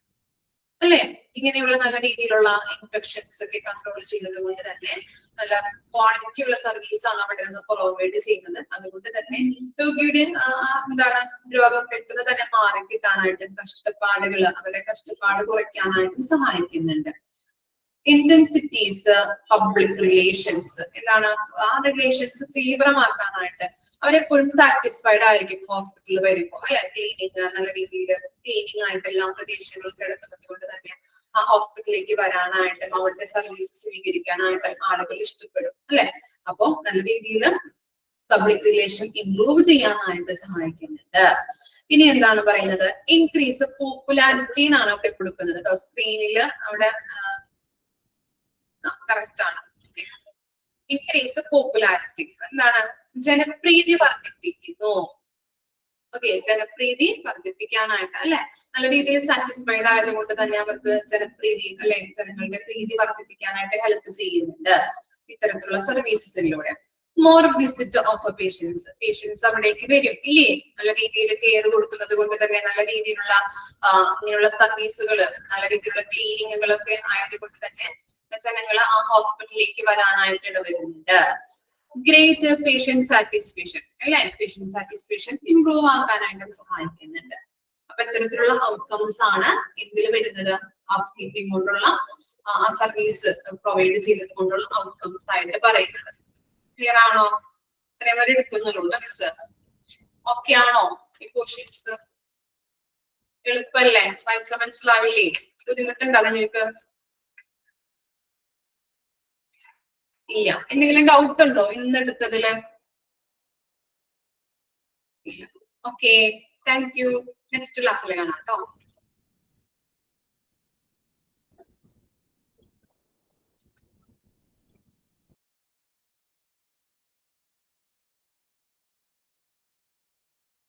S1: അല്ലെ. ഇങ്ങനെയുള്ള നല്ല രീതിയിലുള്ള ഇൻഫെക്ഷൻസ് ഒക്കെ കൺട്രോൾ ചെയ്യുന്നത് കൊണ്ട് തന്നെ നല്ല ക്വാളിറ്റി ഉള്ള സർവീസ് ആണ് അവിടെ നിന്ന് പ്രൊവൈഡ് ചെയ്യുന്നത്. അതുകൊണ്ട് തന്നെ രോഗിയുടെ എന്താണ് രോഗം പെട്ടെന്ന് തന്നെ മാറി കിട്ടാനായിട്ടും കഷ്ടപ്പാടുകൾ, അവരുടെ കഷ്ടപ്പാട് കുറയ്ക്കാനായിട്ടും സഹായിക്കുന്നുണ്ട്. Intensities public relations. എന്താണ്? ആ റിലേഷൻസ് തീവ്രമാക്കാനായിട്ട് അവരെപ്പോഴും സാറ്റിസ്ഫൈഡ് ആയിരിക്കും ഹോസ്പിറ്റലിൽ വരുമ്പോൾ അല്ലെ. ക്ലീനിങ് നല്ല രീതിയിൽ ക്ലീനിങ് ആയിട്ട് എല്ലാ പ്രദേശങ്ങളും കിടക്കുന്നത് കൊണ്ട് തന്നെ ആ ഹോസ്പിറ്റലിലേക്ക് വരാനായിട്ടും അവിടുത്തെ സർവീസ് സ്വീകരിക്കാനായിട്ടും ആളുകൾ ഇഷ്ടപ്പെടും അല്ലെ. അപ്പൊ നല്ല രീതിയിൽ പബ്ലിക് റിലേഷൻ ഇംപ്രൂവ് ചെയ്യാനായിട്ട് സഹായിക്കുന്നുണ്ട്. ഇനി എന്താണ് പറയുന്നത്? ഇൻക്രീസ് പോപ്പുലാരിറ്റി എന്നാണ് അവിടെ കൊടുക്കുന്നത് കേട്ടോ. സ്ക്രീനിൽ അവിടെ കറക്റ്റ് ആണ്. ഇൻക്രീസ് പോപ്പുലാരിറ്റി എന്താണ്? ജനപ്രീതി വർദ്ധിപ്പിക്കുന്നു. ഓക്കെ, ജനപ്രീതി വർദ്ധിപ്പിക്കാനായിട്ട് അല്ലെ, നല്ല രീതിയിൽ സാറ്റിസ്ഫൈഡ് ആയതുകൊണ്ട് തന്നെ അവർക്ക് ജനപ്രീതി അല്ലെ, ജനങ്ങളുടെ പ്രീതി വർദ്ധിപ്പിക്കാനായിട്ട് ഹെൽപ്പ് ചെയ്യുന്നുണ്ട് ഇത്തരത്തിലുള്ള സർവീസസിലൂടെ. More visit of patients. Patients അവിടേക്ക് വരും ഇല്ലേ, നല്ല രീതിയിൽ കെയർ കൊടുക്കുന്നത് കൊണ്ട് തന്നെ നല്ല രീതിയിലുള്ള ഇങ്ങനെയുള്ള സർവീസുകൾ, നല്ല രീതിയിലുള്ള ക്ലീനിങ്ങുകളൊക്കെ ആയതുകൊണ്ട് തന്നെ ജനങ്ങൾ ആ ഹോസ്പിറ്റലിലേക്ക് വരാനായിട്ട് ഇടവരുന്നുണ്ട്. ഗ്രേറ്റ് പേഷ്യന്റ് സാറ്റിസ്ഫാക്ഷൻ അല്ലെ, പേഷ്യന്റ് സാറ്റിസ്ഫാക്ഷൻ ഇംപ്രൂവ് ആക്കാനായിട്ട് സഹായിക്കുന്നുണ്ട്. അപ്പൊ ഇത്തരത്തിലുള്ള ഔട്ട്കംസ് ആണ് ഇതിൽ വരുന്നത്. ഹൗസ് കീപ്പിംഗ് കൊണ്ടുള്ള ആ സർവീസ് പ്രൊവൈഡ് ചെയ്തത് കൊണ്ടുള്ള ഔട്ട്കംസ് ആയിട്ട് പറയുന്നത്. ക്ലിയർ ആണോ? ഇത്രയും വരെ എടുക്കുന്നുള്ളൂ മിസ്. ഓക്കെ ആണോ? ഈ ക്വസ്റ്റ്യൻസ് എളുപ്പല്ലേ? വായിച്ചാൽ മനസ്സിലാവില്ലേ? ബുദ്ധിമുട്ടുണ്ടോ നിങ്ങൾക്ക്? ഇല്ല. എന്തെങ്കിലും ഡൗട്ട് ഉണ്ടോ ഇന്നെടുത്തതില്? ഇല്ല. Okay, thank you. നെക്സ്റ്റ് ക്ലാസ്സിൽ കാണാം കേട്ടോ.